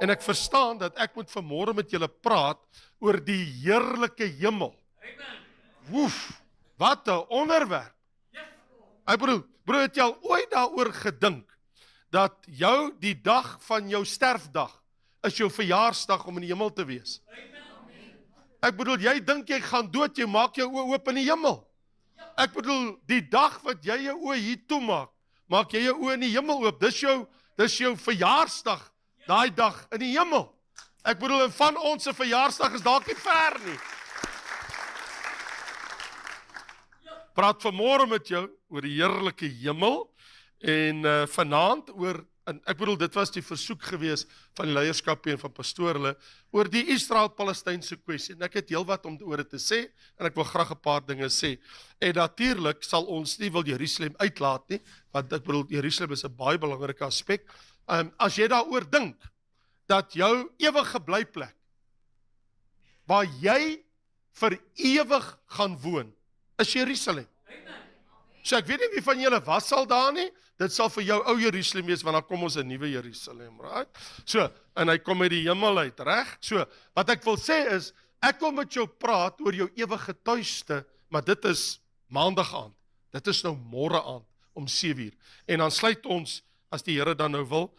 En ek verstaan dat ek moet vanmôre met julle praat oor die heerlike hemel. Woef, wat 'n onderwerp. Ek bedoel, broer, het jy al ooit daaroor gedink, dat die dag van jou sterfdag, is jou verjaarsdag om in die hemel te wees? Ek bedoel, jy dink jy gaan dood, jy maak jou oë oop in die hemel. Ek bedoel, die dag wat jy jou oë hier toe maak jy jou oë in die hemel oop. Dis jou verjaarsdag, daai dag in die hemel. Ek bedoel, en van ons se verjaarsdag is dalk nie ver nie. Praat vanmôre met jou oor die heerlike hemel en vanaand oor, en ek bedoel, dit was die versoek gewees van die leierskap en van pastoor oor die Israel-Palestynse kwessie. En ek het heel wat om oor dit te sê, en ek wil graag 'n paar dinge sê. En natuurlik sal ons nie wil Jerusalem uitlaat nie, want ek bedoel, Jerusalem is 'n baie belangrike aspek. As jy daaroor dink, dat jou ewige blyplek, waar jy vir ewig gaan woon, is Jerusalem. So ek weet nie wie van julle was al daar nie, dit sal vir jou ou Jerusalem wees, want dan kom ons 'n nuwe Jerusalem, right? So, en hy kom uit die hemel uit, reg? So, wat ek wil sê is, ek wil met jou praat oor jou ewige tuiste, maar dit is maandag aand, dit is nou môre aand, om 7:00, en dan sluit ons, as die Here dan nou wil,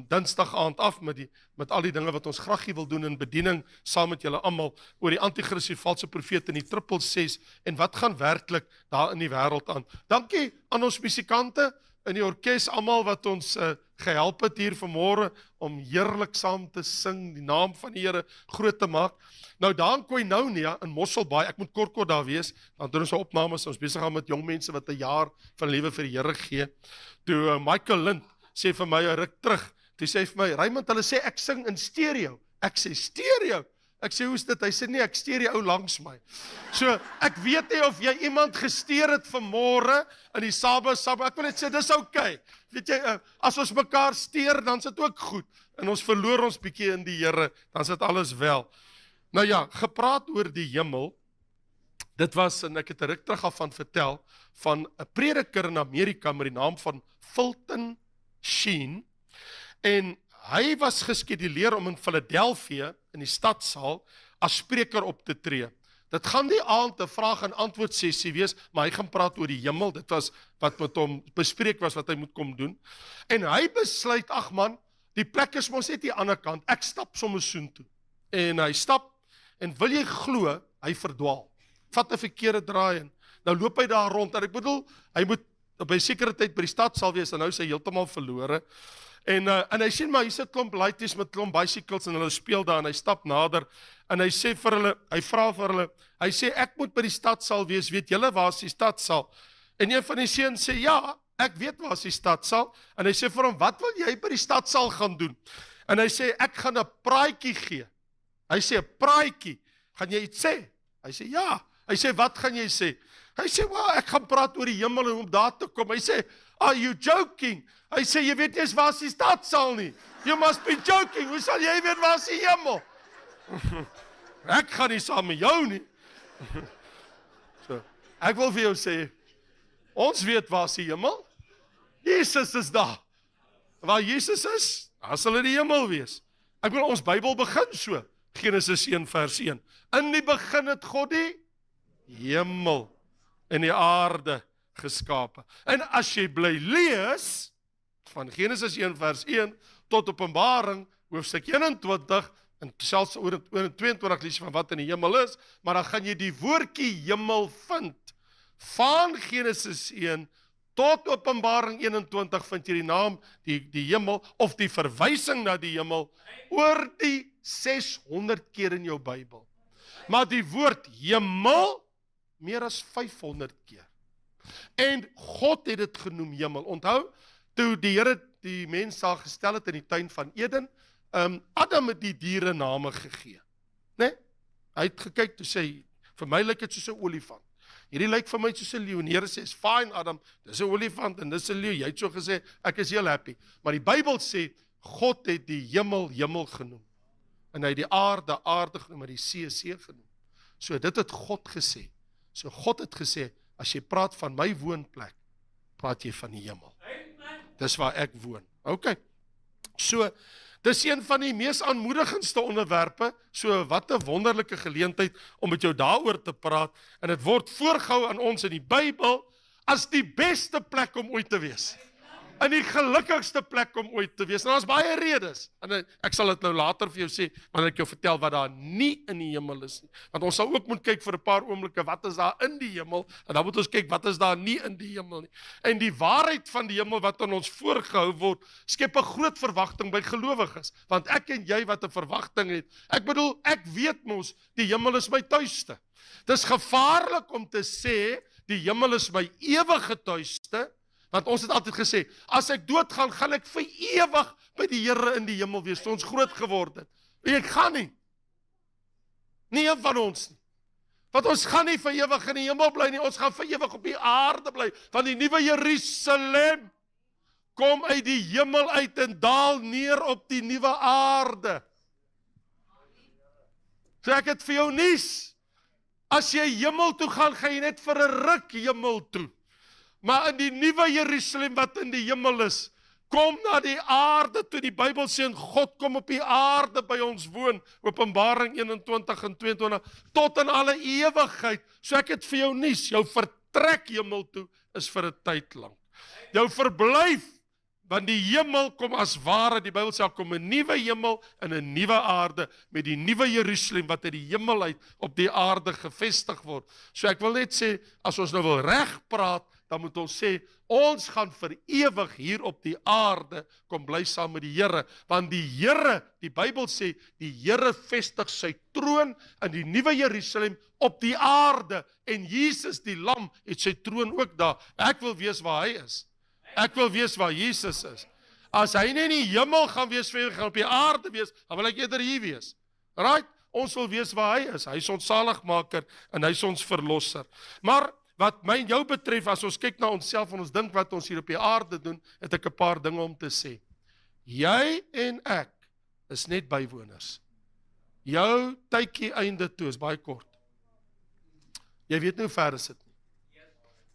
Dinsdag aand af met al die dinge wat ons graag wil doen in bediening, saam met julle almal, oor die anti-kris, die valse profeet en die 666, en wat gaan werklik daar in die wêreld aan. Dankie aan ons musikante, in die orkes, almal wat ons gehelp het hier vanmôre, om heerlik saam te sing, die naam van die Here groot te maak. Nou daar in Koinonia, in Mosselbaai, ek moet kort daar wees, dan doen ons opnames, ons besig aan met jong mense wat 'n jaar van lewe vir die Here gee. Toe Michael Lind sê vir my 'n ruk terug, toe sê vir my, Raymond, hulle sê ek sing in stereo. Ek sê stereo? Ek sê, hoe's dit? Hy sê nee, ek steer die ou langs my. So, ek weet nie of jy iemand gesteer het vanmôre in die Sabbat, ek wil net sê, dis okay. Weet jy, as ons mekaar steer, dan is dit ook goed. En ons verloor ons bietjie in die Here, dan is dit alles wel. Nou ja, gepraat oor die hemel, dit was, en ek het 'n ruk terug af van vertel, van 'n prediker in Amerika met die naam van Fulton Sheen, en hy was geskeduleer om in Philadelphia, in die stadsaal, as spreker op te tree. Dit gaan die aand 'n vraag en antwoord sessie wees, maar hy gaan praat oor die hemel, dit was wat met hom bespreek was, wat hy moet kom doen. En hy besluit, ag man, die plek is mos net die ander kant, ek stap sommer soontoe. En hy stap, en wil jy glo, hy verdwaal. Vat 'n verkeerde draai en nou loop hy daar rond, en ek bedoel, hy moet op 'n sekere tyd by die stad sal wees, en nou is hy heeltemal verlore. En hy sien maar, hier sit klomp laities met klomp bicycles, en hulle speel daar, en hy stap nader, en hy sê vir hulle, hy vra vir hulle, hy sê, ek moet by die stadsaal wees, weet julle waar is die stadsaal? En een van die seuns sê, ja, ek weet waar is die stadsaal, en hy sê vir hom, wat wil jy by die stadsaal gaan doen? En hy sê, ek gaan 'n praatjie gee. Hy sê, 'n praatjie, gaan jy iets sê? Hy sê, ja. Hy sê, wat gaan jy sê? Hy sê, well, ek gaan praat oor die hemel en om daar te kom. Hy sê, are you joking? Hy sê, jy weet nie eens waar is die stadsaal nie. You must be joking. Hoe sal jy weet waar is die hemel? Ek gaan nie saam met jou nie. So, ek wil vir jou sê, ons weet waar is die hemel. Jesus is daar. Waar Jesus is, daar sal in die hemel wees. Ek wil ons Bybel begin so. Genesis 1 vers 1. In die begin het God die hemel en die aarde geskape. En as jy bly lees, van Genesis 1 vers 1 tot Openbaring, hoofstuk 21, en selfs oor 22 lees jy van wat in die hemel is, maar dan gaan jy die woordjie hemel vind. Van Genesis 1 tot Openbaring 21 vind jy die naam, die hemel, of die verwysing na die hemel, oor die 600 keer in jou Bybel. Maar die woord hemel, meer as 500 keer. En God het dit genoem hemel. Onthou, toe die Here die mens daar gestel het in die tuin van Eden, Adam het die diere name gegee. Nee? Hy het gekyk, toe sê hy, vir my lyk dit soos 'n olifant. Hierdie lyk vir my soos 'n leeu. En die Here sê, fine Adam, dis 'n olifant en dis 'n leeu. Jy het so gesê, ek is heel happy. Maar die Bybel sê, God het die hemel genoem. En hy het die aarde genoem, en die see genoem. So dit het God gesê. So God het gesê, as jy praat van my woonplek, praat jy van die hemel. Dis waar ek woon. Ok. So, dis een van die mees aanmoedigendste onderwerpe, so wat 'n wonderlike geleentheid om met jou daaroor te praat, en dit word voorgehou aan ons in die Bybel as die beste plek om ooit te wees. In die gelukkigste plek om ooit te wees. En daar's baie redes. En ek sal dit nou later vir jou sê, wanneer ek jou vertel wat daar nie in die hemel is nie. Want ons sal ook moet kyk vir 'n paar oomblikke, wat is daar in die hemel? En dan moet ons kyk, wat is daar nie in die hemel nie. En die waarheid van die hemel wat aan ons voorgehou word, skep 'n groot verwagting by gelowiges. Want ek en jy wat 'n verwagting het, ek bedoel, ek weet mos, die hemel is my tuiste. Dis gevaarlik om te sê, die hemel is my ewige tuiste, want ons het altyd gesê, as ek doodgaan, gaan ek vir ewig by die Here in die hemel wees, toe ons groot geword het. Ek gaan nie. Nie een van ons nie. Want ons gaan nie vir ewig in die hemel bly nie, ons gaan vir ewig op die aarde bly, want die nuwe Jerusalem kom uit die hemel uit en daal neer op die nuwe aarde. So ek het vir jou nuus. As jy hemel toe gaan, gaan jy net vir 'n ruk hemel toe. Maar in die nuwe Jerusalem wat in die hemel is, kom na die aarde toe. Die Bybel sê, en God kom op die aarde by ons woon, Openbaring 21 en 22, tot in alle ewigheid. So ek het vir jou nuus, jou vertrek hemel toe is vir 'n tyd lank. Jou verblyf, want die hemel kom as ware, die Bybel sê, kom 'n nuwe hemel en 'n nuwe aarde, met die nuwe Jerusalem wat uit die hemel uit op die aarde gevestig word. So ek wil net sê, as ons nou wil reg praat, dan moet ons sê, ons gaan vir ewig hier op die aarde kom bly saam met die Here, want die Here, die Bybel sê, die Here vestig sy troon in die nuwe Jerusalem op die aarde, en Jesus die Lam het sy troon ook daar. Ek wil weet waar hy is. Ek wil weet waar Jesus is. As hy nie in die hemel gaan wees, vir gaan op die aarde wees, dan wil ek eerder hier wees. Right? Ons wil weet waar hy is. Hy is ons saligmaker en hy is ons verlosser. Maar wat my en jou betref, as ons kyk na onsself en ons dink wat ons hier op die aarde doen, het ek 'n paar dinge om te sê. Jy en ek is net bywoners. Jou tydjie einde toe is baie kort. Jy weet nie hoe ver is dit nie.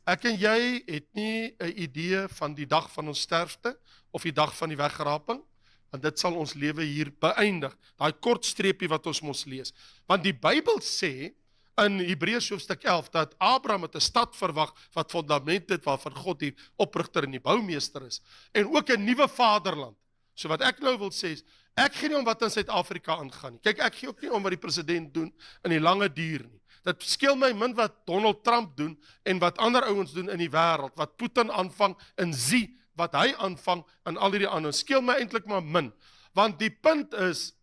Ek en jy het nie 'n idee van die dag van ons sterfte of die dag van die wegraping, want dit sal ons lewe hier beëindig. Daai kort streepie wat ons mos lees. Want die Bybel sê in Hebreërs hoofstuk 11 dat Abraham het 'n stad verwag wat fondament het waarvan God die oprigter en die boumeester is, en ook 'n nuwe vaderland. So wat ek nou wil sê is, ek gee nie om wat in Suid-Afrika aangaan nie. Kyk, ek gee ook nie om wat die president doen in die lange duur nie. Dit skeel my min wat Donald Trump doen en wat ander ouens doen in die wêreld, wat Putin aanvang en Xi wat hy aanvang en al hierdie ander. Skeel my eintlik maar min, want die punt is,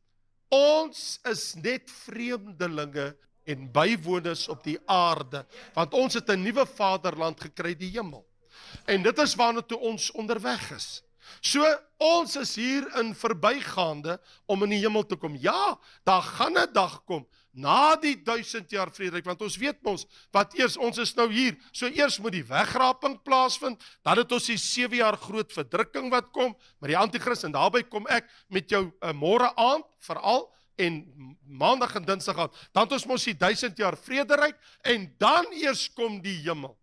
ons is net vreemdelinge en bywoners op die aarde, want ons het 'n nuwe vaderland gekry, die hemel. En dit is waarna toe ons onderweg is. So, ons is hier in verbygaande om in die hemel te kom. Ja, daar gaan 'n dag kom, na die 1000 jaar vrederyk, want ons weet mos, wat eers, ons is nou hier, so eers moet die wegraping plaasvind, dan het ons die 7 jaar groot verdrukking wat kom, met die antichrist, en daarby kom ek met jou môre aand, veral, en maandag en dinsdag aan, dan het ons mos die 1000 jaar vrederyk, en dan eers kom die hemel.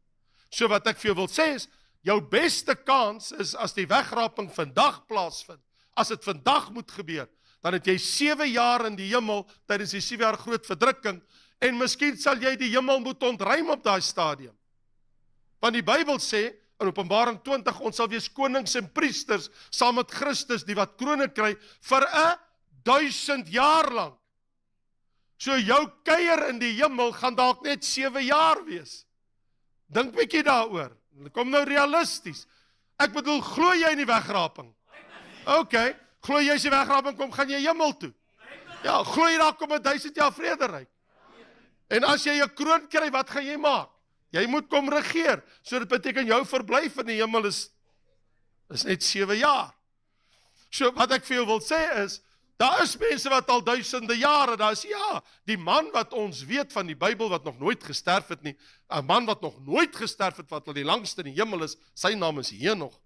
So wat ek vir jou wil sê is, jou beste kans is as die wegraping vandag plaasvind, as dit vandag moet gebeur, dan het jy 7 jaar in die hemel, tydens die 7 jaar groot verdrukking, en miskien sal jy die hemel moet ontruim op daai stadium. Want die Bybel sê, in Openbaring 20, ons sal wees konings en priesters, saam met Christus, die wat krone kry, vir 1000 jaar lang. So jou kuier in die hemel gaan dalk net 7 jaar wees. Dink bietjie daaroor. Kom nou realisties. Ek bedoel, glo jy in die wegraping? OK, glo jy as die wegraping kom, gaan jy hemel toe? Ja, glo jy daar kom 1000 jaar vrederyk? En as jy 'n kroon kry, wat gaan jy maak? Jy moet kom regeer. So dit beteken jou verblyf in die hemel is net 7 jaar. So wat ek vir jou wil sê is, daar is mense wat al duisende jare, daar is, ja, die man wat ons weet van die Bybel wat nog nooit gesterf het nie, 'n man wat nog nooit gesterf het, wat al die langste in die hemel is, sy naam is Henog.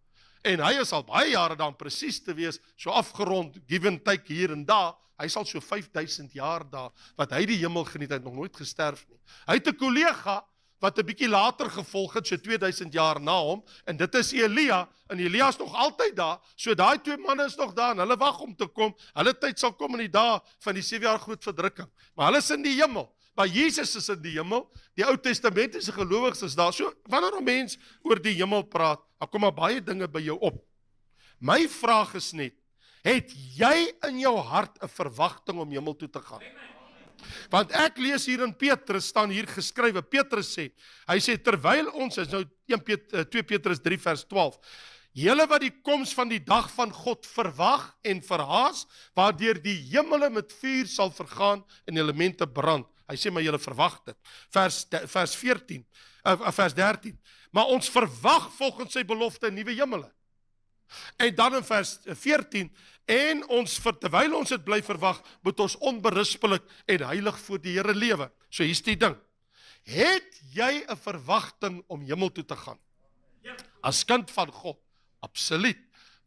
En hy is al baie jare dan presies te wees, so afgerond, give and take hier en daar, hy sal so 5000 jaar daar, wat hy die hemel geniet, hy het nog nooit gesterf nie. Hy het 'n kollega, wat 'n bietjie later gevolg het, so 2000 jaar na hom, en dit is Elia, en Elia is nog altyd daar, so daai 2 manne is nog daar, en hulle wag om te kom, hulle tyd sal kom in die dae van die 7 jaar groot verdrukking, maar hulle is in die hemel, maar Jesus is in die hemel, die Ou Testamentiese gelowiges is daar, so wanneer 'n mens oor die hemel praat, dan kom maar baie dinge by jou op. My vraag is net, het jy in jou hart 'n verwagting om hemel toe te gaan? Want ek lees hier in Petrus, staan hier geskrywe, Petrus sê, hy sê, terwyl ons, is nou 2 Petrus 3 vers 12, julle wat die koms van die dag van God verwag en verhaas, waardeur die hemele met vuur sal vergaan en elemente brand. Hy sê, maar julle verwag dit. Vers 13, maar ons verwag volgens sy belofte 'n nuwe hemele. En dan in vers 14, en terwyl ons dit bly verwag, moet ons onberispelik en heilig voor die Here lewe. So hier's die ding. Het jy 'n verwagting om hemel toe te gaan? As kind van God? Absoluut.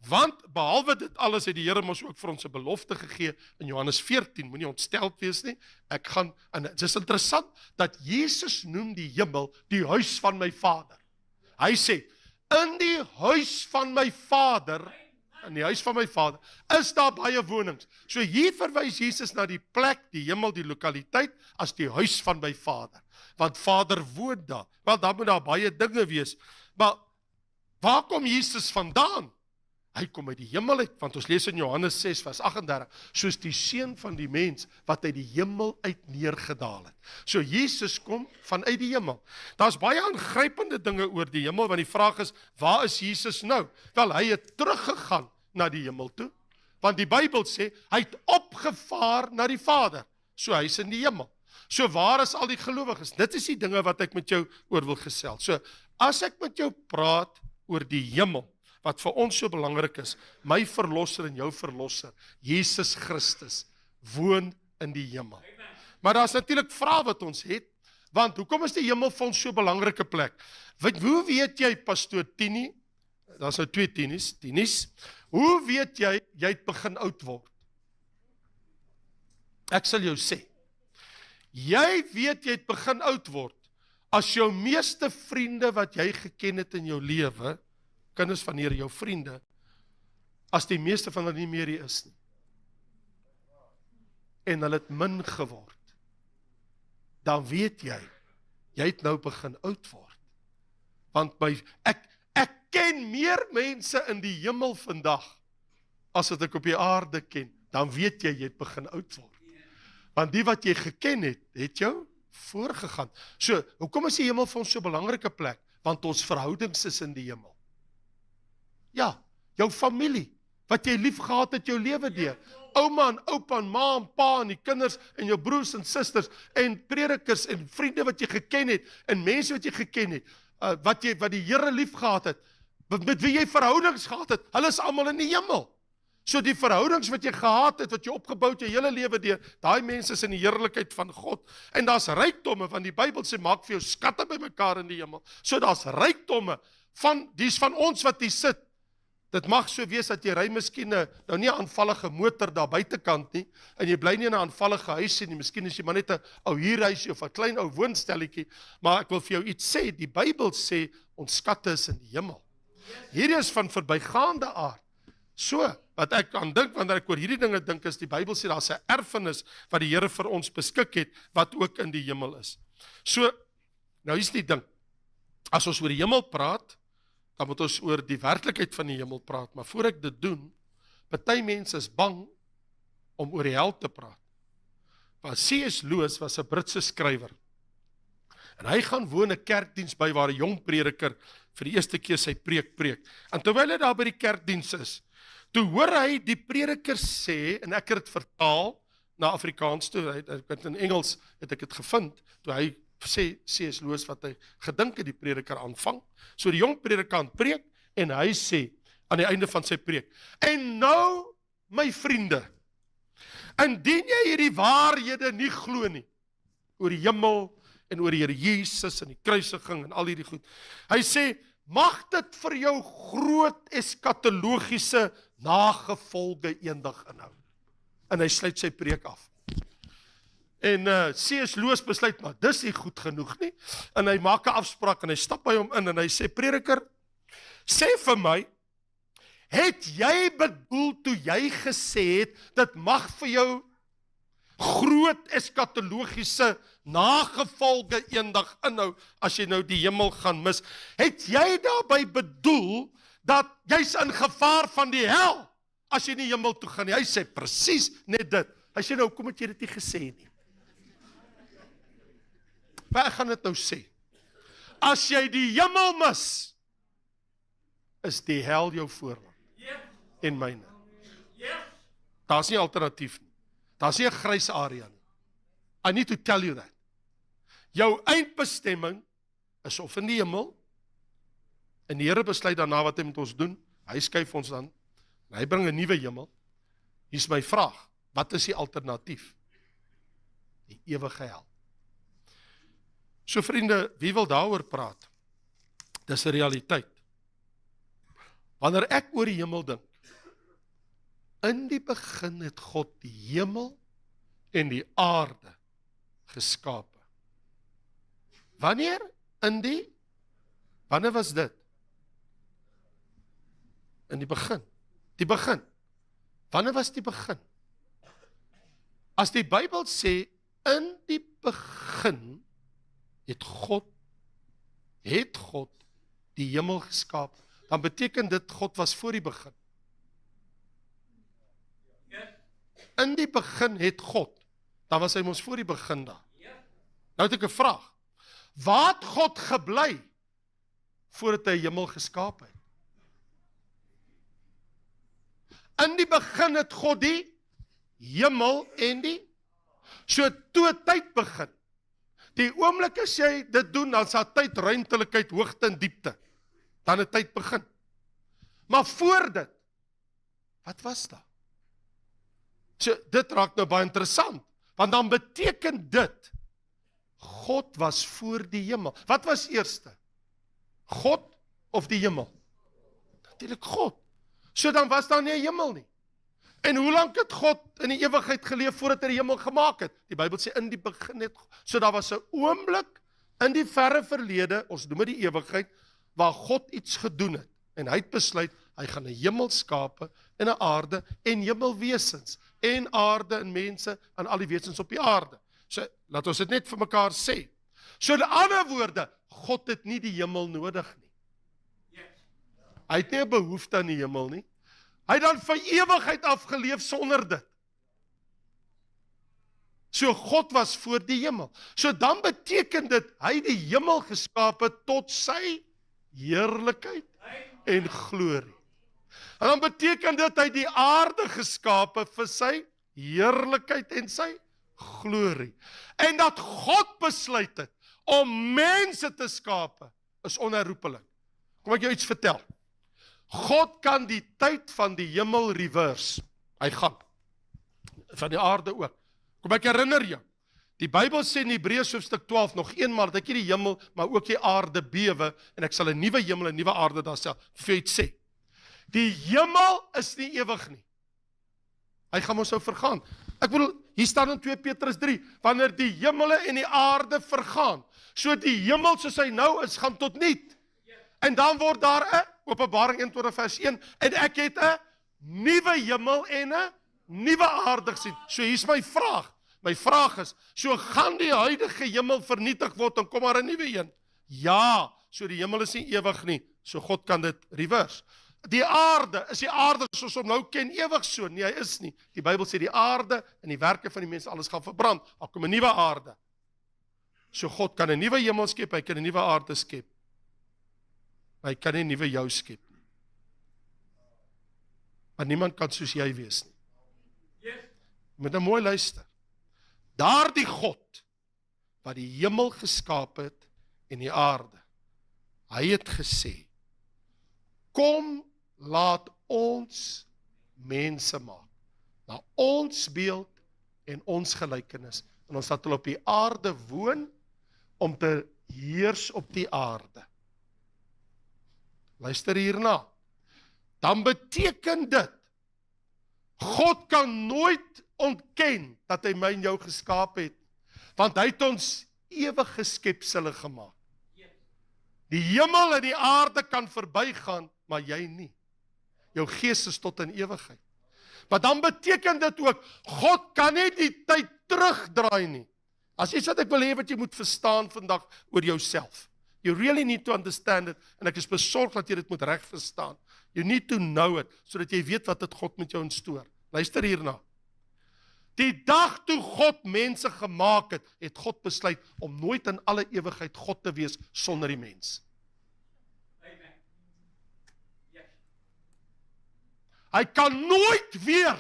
Want behalwe dit alles het die Here ons ook vir ons 'n belofte gegee in Johannes 14, moenie ontsteld wees nie. En dit is interessant dat Jesus noem die hemel die huis van my Vader. Hy sê, in die huis van my Vader, is daar baie wonings. So hier verwys Jesus na die plek, die hemel, die lokaliteit, as die huis van my Vader. Want Vader woon daar. Wel, daar moet daar baie dinge wees. Maar waar kom Jesus vandaan? Hy kom uit die hemel uit, want ons lees in Johannes 6 vers 38, soos die seun van die mens, wat uit die hemel uit neergedaal het. So Jesus kom vanuit die hemel. Daar's baie aangrypende dinge oor die hemel, want die vraag is, waar is Jesus nou? Wel, hy het teruggegaan na die hemel toe, want die Bybel sê, hy het opgevaar na die Vader. So hy is in die hemel. So waar is al die gelowiges? Dit is die dinge wat ek met jou oor wil gesels. So, as ek met jou praat oor die hemel, wat vir ons so belangrik is, my verlosser en jou verlosser, Jesus Christus, woon in die hemel. Maar daar is natuurlik vrae wat ons het, want hoekom is die hemel vir ons so 'n belangrike plek? Hoe weet jy, pastoor Tini, daar is nou 2 Tinies, hoe weet jy het begin oud word? Ek sal jou sê, jy weet jy het begin oud word, as jou meeste vriende wat jy geken het in jou lewe, kinders van hier, jou vriende, as die meeste van hulle nie meer hier is nie, en hulle het min geword, dan weet jy het nou begin oud word. Want ek ken meer mense in die hemel vandag, as wat ek op die aarde ken, dan weet jy het begin oud word. Want die wat jy geken het jou voorgegaan. So, hoekom is die hemel vir ons so 'n belangrike plek? Want ons verhoudings is in die hemel. Ja, jou familie, wat jy lief gehad het jou lewe deur. Ouma en oupa en ma en pa en die kinders en jou broers en susters en predikers en vriende wat jy geken het en mense wat jy geken het, wat die Here lief gehad het, met wie jy verhoudings gehad het, hulle is almal in die hemel. So die verhoudings wat jy gehad het, wat jy opgebou het jou hele lewe deur, daai mense is in die heerlikheid van God. En daar's rykdomme, want die Bybel sê maak vir jou skatte bymekaar in die hemel. So daar's rykdomme dis van ons wat hier sit. Dit mag so wees dat jy ry miskien nou nie 'n aanvallige motor daar buitekant nie, en jy bly nie in 'n aanvallige huisie nie, miskien is jy maar net 'n ou huurhuisie of 'n klein ou woonstelletjie, maar ek wil vir jou iets sê, die Bybel sê, ons skatte is in die hemel. Hierdie is van verbygaande aard. So, wat ek aan dink, wanneer ek oor hierdie dinge dink, is die Bybel sê, daar's 'n erfenis wat die Here vir ons beskik het, wat ook in die hemel is. So, nou is die ding, as ons oor die hemel praat, dan moet ons oor die werklikheid van die hemel praat, maar voor ek dit doen, party mense is bang om oor die hel te praat. Want C.S. Lewis was 'n Britse skrywer, en hy gaan woon 'n kerkdiens by waar 'n jong prediker vir die eerste keer sy preek. En terwyl hy daar by die kerkdiens is, toe hoor hy die prediker sê, en ek het dit vertaal na Afrikaans toe, in Engels het ek dit gevind, toe hy sê C.S. Lewis wat hy gedink het die prediker aanvang. So die jong predikant preek, en hy sê, aan die einde van sy preek, en nou, my vriende, indien jy hierdie waarhede nie glo nie, oor die hemel, en oor die Here Jesus, en die kruisiging, en al hierdie goed, hy sê, mag dit vir jou groot eskatologiese nagevolge eendag inhou. En hy sluit sy preek af. En C.S. Lewis besluit, maar dis nie goed genoeg nie. En hy maak 'n afspraak en hy stap by hom in en hy sê, prediker, sê vir my, het jy bedoel toe jy gesê het, dit mag vir jou groot eskatologiese nagevolge eendag inhou, as jy nou die hemel gaan mis. Het jy daarby bedoel, dat jy's in gevaar van die hel, as jy nie hemel toe gaan nie? Hy sê, presies net dit. Hy sê nou, kom het jy dit nie gesê nie? Maar ek gaan dit nou sê. As jy die hemel mis, is die hel jou voorland. En myne. Daar is nie alternatief nie. Daar is nie 'n grys area nie. I need to tell you that. Jou eindbestemming is of in die hemel, en die Here besluit daarna wat hy met ons doen, hy skuif ons dan, en hy bring 'n nuwe hemel. Hier is my vraag, wat is die alternatief? Die ewige hel. So vriende, wie wil daaroor praat? Dis 'n realiteit. Wanneer ek oor die hemel dink, in die begin het God die hemel en die aarde geskape. Wanneer was dit? In die begin. Die begin. Wanneer was die begin? As die Bybel sê, in die begin het God die hemel geskaap, dan beteken dit God was voor die begin. In die begin het God, dan was hy ons voor die begin daar. Nou het ek 'n vraag. Waar het God gebly voordat hy hemel geskaap het? In die begin het God die hemel en so toe tyd begin. Die oomblik as jy dit doen, dan sal tyd, ruimtelikheid, hoogte en diepte. Dan het tyd begin. Maar voor dit, wat was daar? So, dit raak nou baie interessant, want dan beteken dit, God was voor die hemel. Wat was eerste? God of die hemel? Natuurlik God. So dan was daar nie 'n hemel nie. En hoe lank het God in die ewigheid geleef voordat hy die hemel gemaak het? Die Bybel sê in die begin het God. So daar was 'n oomblik in die verre verlede, ons noem dit die ewigheid, waar God iets gedoen het. En hy het besluit, hy gaan 'n hemel skape en 'n aarde en hemelwesens en aarde en mense en al die wesens op die aarde. So laat ons dit net vir mekaar sê. So in ander woorde, God het nie die hemel nodig nie. Hy het nie 'n behoefte aan die hemel nie. Hy het dan vir ewigheid afgeleef sonder dit. So God was voor die hemel. So dan beteken dit, hy het die hemel geskape tot sy heerlikheid en glorie. En dan beteken dit, hy het die aarde geskape vir sy heerlikheid en sy glorie. En dat God besluit het om mense te skape, is onherroepelik. Kom ek jou iets vertel. God kan die tyd van die hemel reverse. Hy gaan. Van die aarde ook. Kom ek herinner jou. Die Bybel sê in Hebreërs hoofstuk 12 nog eenmaal dat ek die hemel, maar ook die aarde bewe en ek sal 'n nuwe hemel en 'n nuwe aarde daar stel. Vir iets sê. Die hemel is nie ewig nie. Hy gaan ons nou vergaan. Ek bedoel, hier staan in 2 Petrus 3, wanneer die hemele en die aarde vergaan, so die hemel soos hy nou is, gaan tot niet. En dan word daar 'n Openbaring 21 vers 1, en ek het 'n nuwe hemel en 'n nuwe aarde gesien. So hier's my vraag. My vraag is, so gaan die huidige hemel vernietig word en kom maar 'n nuwe een? Ja, so die hemel is nie ewig nie, so God kan dit reverse. Die aarde, is die aarde soos ons nou ken ewig so? Nee, hy is nie. Die Bybel sê die aarde en die werke van die mense, alles gaan verbrand. Daar kom 'n nuwe aarde. So God kan 'n nuwe hemel skep, hy kan 'n nuwe aarde skep. Maar hy kan nie 'n nuwe jou skep nie. Maar niemand kan soos jy wees nie. Moet nou mooi luister. Daardie God, wat die hemel geskaap het en die aarde, hy het gesê, kom laat ons mense maak, na ons beeld en ons gelykenis, en ons laat hulle op die aarde woon, om te heers op die aarde. Luister hierna, dan beteken dit, God kan nooit ontken dat hy my en jou geskaap het, Want hy het ons ewige skepsele gemaak. Die hemel en die aarde kan verbygaan, maar jy nie. Jou gees is tot in ewigheid. Maar dan beteken dit ook, God kan nie die tyd terugdraai nie. As iets wat ek wil hê wat jy moet verstaan vandag oor jouself. You really need to understand it, en ek is besorg dat jy dit moet reg verstaan. You need to know it, sodat jy weet wat dit God met jou instoor. Luister hierna. Die dag toe God mense gemaak het, het God besluit om nooit in alle ewigheid God te wees sonder die mens. Hy kan nooit weer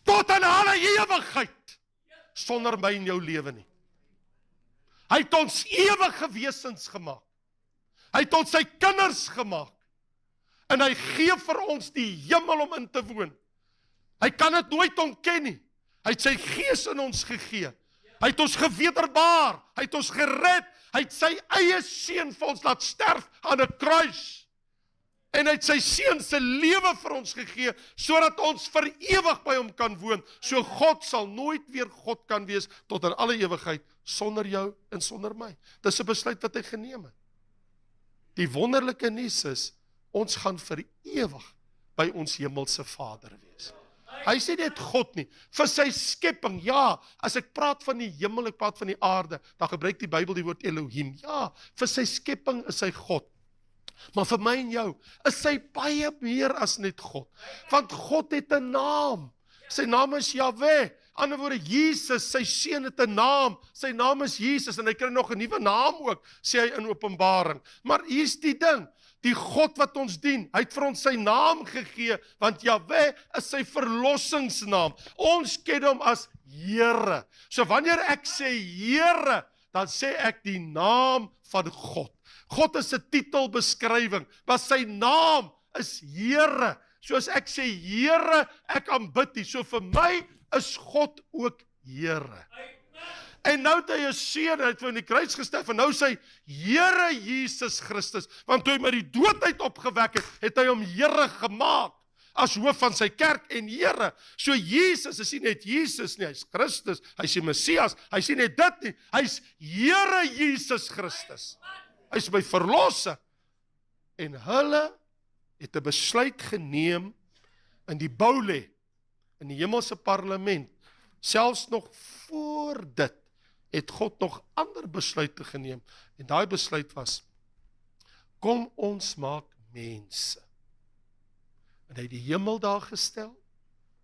tot in alle ewigheid sonder my in jou lewe nie. Hy het ons ewige wesens gemaak. Hy het ons sy kinders gemaak. En hy gee vir ons die hemel om in te woon. Hy kan dit nooit ontken nie. Hy het sy gees in ons gegee. Hy het ons gewederbaar. Hy het ons gered. Hy het sy eie seun vir ons laat sterf aan 'n kruis. En hy het sy seun se lewe vir ons gegee, sodat ons vir ewig by hom kan woon. So God sal nooit weer God kan wees tot in alle ewigheid, sonder jou en sonder my. Dis 'n besluit wat hy geneem het. Die wonderlike nuus is, ons gaan vir ewig by ons hemelse Vader wees. Hy sê net God nie, vir sy skepping, ja, as ek praat van die hemel, ek praat van die aarde, dan gebruik die Bybel die woord Elohim, ja, vir sy skepping is hy God. Maar vir my en jou, is hy baie meer as net God. Want God het 'n naam. Sy naam is Jahweh. Ander woorde, Jesus, sy seun het 'n naam. Sy naam is Jesus en hy kry nog 'n nuwe naam ook, sê hy in Openbaring. Maar hier's die ding, die God wat ons dien, hy het vir ons sy naam gegee, want Jahweh is sy verlossingsnaam. Ons ken hom as Here. So wanneer ek sê Here, dan sê ek die naam van God. God is 'n titelbeskrywing, maar sy naam is Here. So as ek sê Here, ek aanbid U. So vir my is God ook Here. En nou het hy 'n seun, hy het vir in die kruis gesterf, en nou sê Here Jesus Christus, want toe hy met die dood uit opgewek het, het hy hom Here gemaak, as hoof van sy kerk en Here. So Jesus is nie net Jesus nie, hy's Christus, hy's die Messias, hy's nie net dit nie, hy's Here Jesus Christus. Hy's my verlosser. En hulle het 'n besluit geneem in die boule, in die hemelse parlement. Selfs nog voor dit het God nog ander besluite geneem. En daai besluit was, kom ons maak mense. En hy het die hemel daar gestel,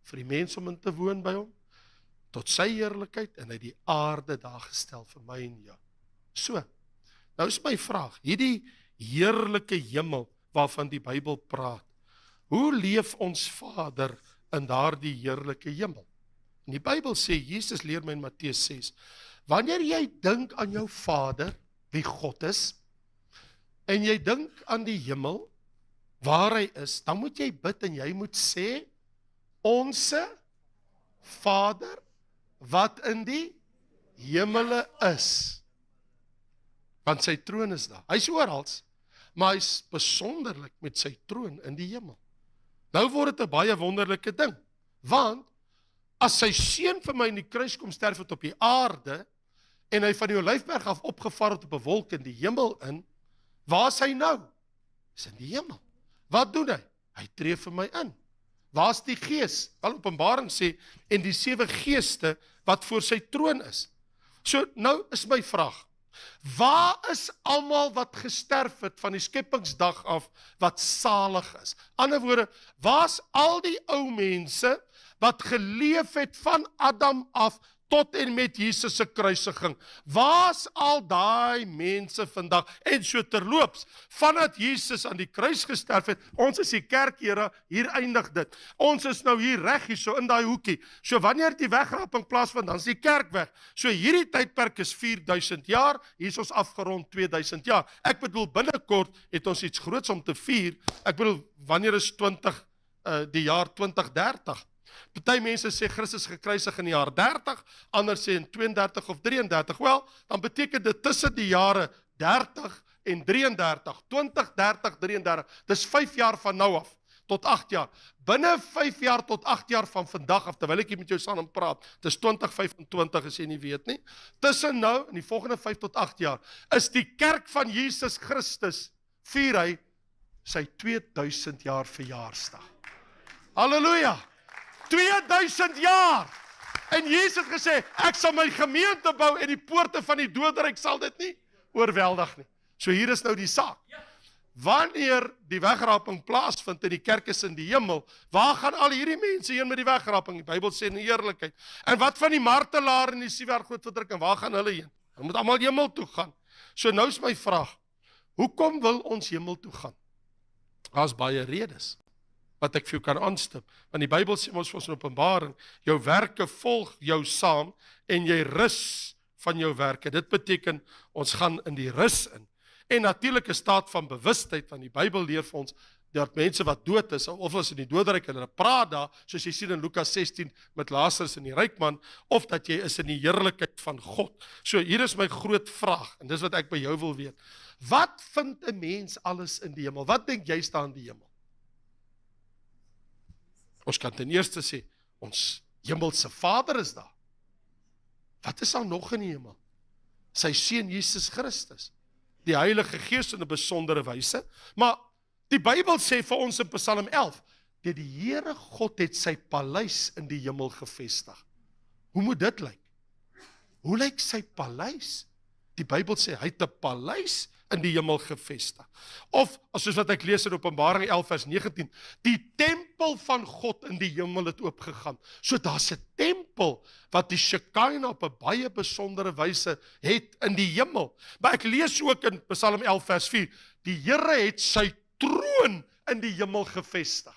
vir die mens om in te woon by hom, tot sy heerlikheid, en hy het die aarde daar gestel vir my en jou. So, nou is my vraag, hierdie heerlike hemel waarvan die Bybel praat, hoe leef ons Vader in daardie heerlike hemel? En die Bybel sê, Jesus leer my in Matteus 6, wanneer jy dink aan jou Vader, wie God is, en jy dink aan die hemel, waar hy is, dan moet jy bid en jy moet sê, onse Vader, wat in die hemele is. Want sy troon is daar. Hy is orals, maar hy is besonderlik met sy troon in die hemel. Nou word dit 'n baie wonderlike ding, want as sy seun vir my in die kruis kom sterf het op die aarde, en hy van die Olyfberg af opgevaar het op 'n wolk in die hemel in, waar is hy nou? Is in die hemel. Wat doen hy? Hy tree vir my in. Waar is die Gees? Wel, Openbaring sê, en die 7 geeste wat voor sy troon is. So, nou is my vraag, waar is almal wat gesterf het van die skepingsdag af, wat salig is? Ander woorde, waar is al die ou mense, wat geleef het van Adam af, tot en met Jesus se kruisiging? Waar's al daai mense vandag? En so terloops, vandat Jesus aan die kruis gesterf het, ons is die kerk, Here, hier eindig dit. Ons is nou hier reg hier so in daai hoekie. So wanneer die wegraping plaasvind, dan is die kerk weg. So hierdie tydperk is 4000 jaar, hier is ons afgerond 2000 jaar. Ek bedoel, binnekort het ons iets groots om te vier. Ek bedoel, wanneer is die jaar 2030? Party mense sê Christus gekruisig in die jaar 30, ander sê in 32 of 33. Wel, dan beteken dit tussen die jare 30 en 33, 20, 30, 33, dis 5 jaar van nou af. tot 8 jaar. Binne 5 jaar tot 8 jaar van vandag af, terwyl ek hier met jou saam praat, dit is 2025 as jy nie weet nie, tussen nou, in die volgende 5 tot 8 jaar, is die kerk van Jesus Christus, vier hy sy 2000 jaar verjaarsdag. Halleluja! 2000 jaar! En Jesus het gesê, ek sal my gemeente bou en die poorte van die doderyk sal dit nie oorweldig nie. So hier is nou die saak. Wanneer die wegraping plaasvind en die kerk is in die hemel, waar gaan al hierdie mense heen met die wegraping? Die Bybel sê in die heerlikheid. En wat van die martelaar en die siewer grootverdrukking, waar gaan hulle heen? Hulle moet almal hemel toe gaan. So nou is my vraag, hoekom wil ons hemel toe gaan? Daar's baie redes wat ek vir jou kan aanstip. Want die Bybel sê ons in Openbaring, jou werke volg jou saam en jy rus van jou werke. Dit beteken, ons gaan in die rus in. En natuurlik 'n staat van bewustheid, want die Bybel leer vir ons, dat mense wat dood is, of hulle is in die doderyk en hulle praat daar, soos jy sien in Lukas 16, met Lazarus en die ryk man, of dat jy is in die heerlikheid van God. So hier is my groot vraag, en dis wat ek by jou wil weet. Wat vind 'n mens alles in die hemel? Wat dink jy staan in die hemel? Ons kan ten eerste sê, ons hemelse Vader is daar. Wat is daar nog in die hemel? Sy seun Jesus Christus. Die Heilige Gees in 'n besondere wyse, maar die Bybel sê vir ons in Psalm 11, dat die Here God het sy paleis in die hemel gevestig. Hoe moet dit lyk? Hoe lyk sy paleis? Die Bybel sê, hy het 'n paleis in die hemel gevestig. Of, soos wat ek lees in Openbaring 11 vers 19, die tempel van God in die hemel het oopgegaan. So daar's 'n tempel wat die Shekinah op 'n baie besondere wyse het in die hemel. Maar ek lees ook in Psalm 11 vers 4, die Here het sy troon in die hemel gevestig.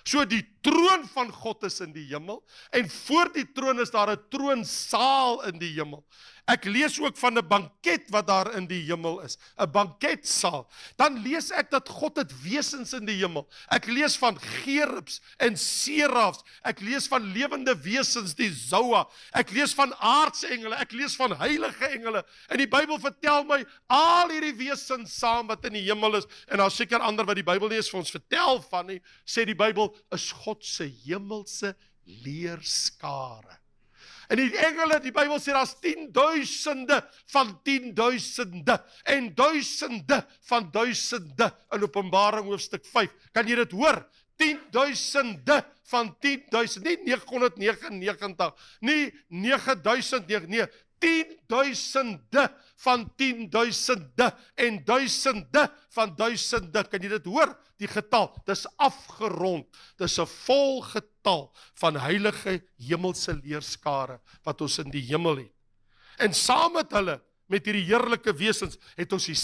So die troon van God is in die hemel, en voor die troon is daar 'n troonsaal in die hemel. Ek lees ook van 'n banket wat daar in die hemel is, 'n banketsaal. Dan lees ek dat God het wesens in die hemel. Ek lees van gerubs en serafs, ek lees van lewende wesens, die zoa, ek lees van aardse engele, ek lees van heilige engele, en die Bybel vertel my, al hierdie wesens saam wat in die hemel is, en daar seker ander wat die Bybel nie eens vir ons vertel van nie, sê die Bybel, is God se hemelse leerskare. En die engele, die Bybel sê, daar's 10.000 van 10.000 en duisende van duisende in Openbaring hoofstuk 5. Kan jy dit hoor? 10.000 van 10.000, nie 999, nie 9.000, nee, 10.000 van 10.000 en duisende van duisende. Kan jy dit hoor? Die getal, dis afgerond. Dis 'n vol getal van heilige hemelse leerskare wat ons in die hemel het. En saam met hulle, met hierdie heerlike wesens, het ons die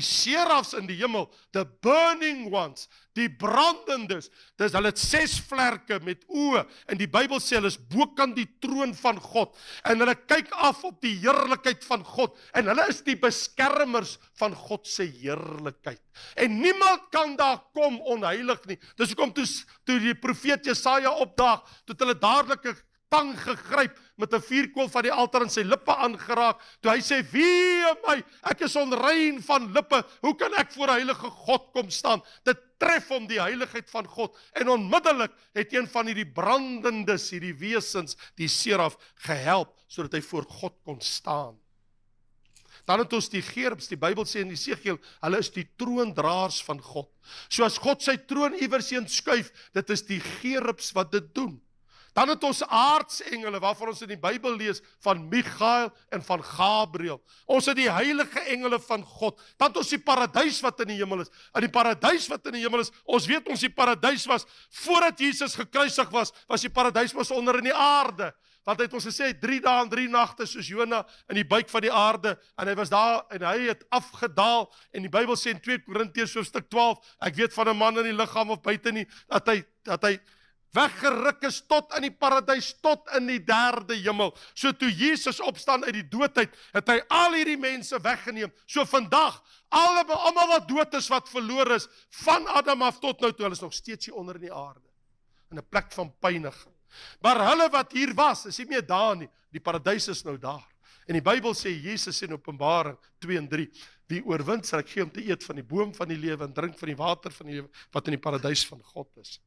serafs in die hemel, the burning ones, die brandendes, dis hulle het 6 vlerke met oë, en die Bybel sê hulle is bokant die troon van God, en hulle kyk af op die heerlikheid van God, en hulle is die beskermers van God se heerlikheid. En niemand kan daar kom onheilig nie. Dis hoekom toe die profeet Jesaja opdaag, toe hulle dadelik 'n tang gegryp met 'n vuurkool van die altaar en sy lippe aangeraak, toe hy sê, wee my, ek is onrein van lippe, hoe kan ek voor heilige God kom staan? Dit tref hom die heiligheid van God, en onmiddellik het een van hierdie brandendes, hierdie wesens, die seraf, gehelp, sodat hy voor God kon staan. Dan het ons die gerubs, die Bybel sê in Esegiel, hulle is die troondraers van God. So as God sy troon iewers heen skuif, dit is die gerubs wat dit doen. Dan het ons aardsengele, waarvan ons in die Bybel lees, van Michael en van Gabriel. Ons het die heilige engele van God. Dan het ons die paradys wat in die hemel is. En die paradys wat in die hemel is, ons weet ons die paradys was, voordat Jesus gekruisig was die paradys was onder in die aarde. Want hy het ons gesê, 3 dae en 3 nagte, soos Jona in die buik van die aarde, en hy was daar, en hy het afgedaal, en die Bybel sê in 2 Korintiërs hoofstuk 12, ek weet van 'n man in die liggaam of buite nie, dat hy weggeruk is tot in die paradys, tot in die 3de hemel. So toe Jesus opstaan uit die doodheid, het hy al hierdie mense weggeneem. So vandag, almal wat dood is, wat verloor is, van Adam af tot nou toe, hulle is nog steeds hier onder in die aarde, in 'n plek van pyniging. Maar hulle wat hier was, is nie meer daar nie, die paradys is nou daar. En die Bybel sê, Jesus in Openbaring 2 en 3, wie oorwin sal ek gee om te eet van die boom van die lewe en drink van die water van die lewe, wat in die paradys van God is.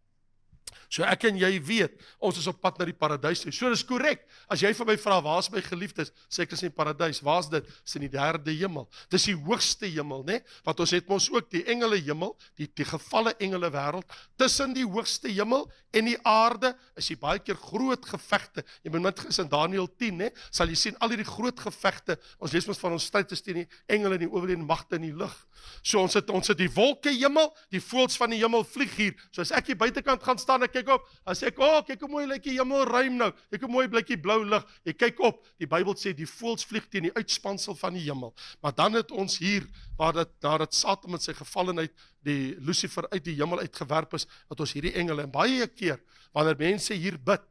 So ek en jy weet, ons is op pad na die paradys toe. So dis korrek. As jy vir my vra, waar is my geliefdes? Sê ek is in die paradys. Waar is dit? Dis in die derde hemel. Dis die hoogste hemel, né? Want ons het mos ook die engele hemel, die gevalle engele wêreld. Tussen die hoogste hemel en die aarde is die baie keer groot gevegte. Jy moet is in Daniël 10, né? Sal jy sien al hierdie groot gevegte. Ons lees mos van ons stryd is teen die engele en die owerhede magte in die lug. So ons het die wolke hemel, die voëls van die hemel vlieg hier. So as ek hier buitekant gaan staan en kyk op, dan sê ek, kyk hoe mooi lyk die hemel ruim nou. Kyk hoe mooi blyk die blou lig. Jy kyk op, die Bybel sê die voëls vlieg teen die uitspansel van die hemel. Maar dan het ons hier, waar dit Satan met sy gevallenheid, die Lucifer uit die hemel uitgewerp is, dat ons hierdie engele, en baie keer, wanneer mense hier bid,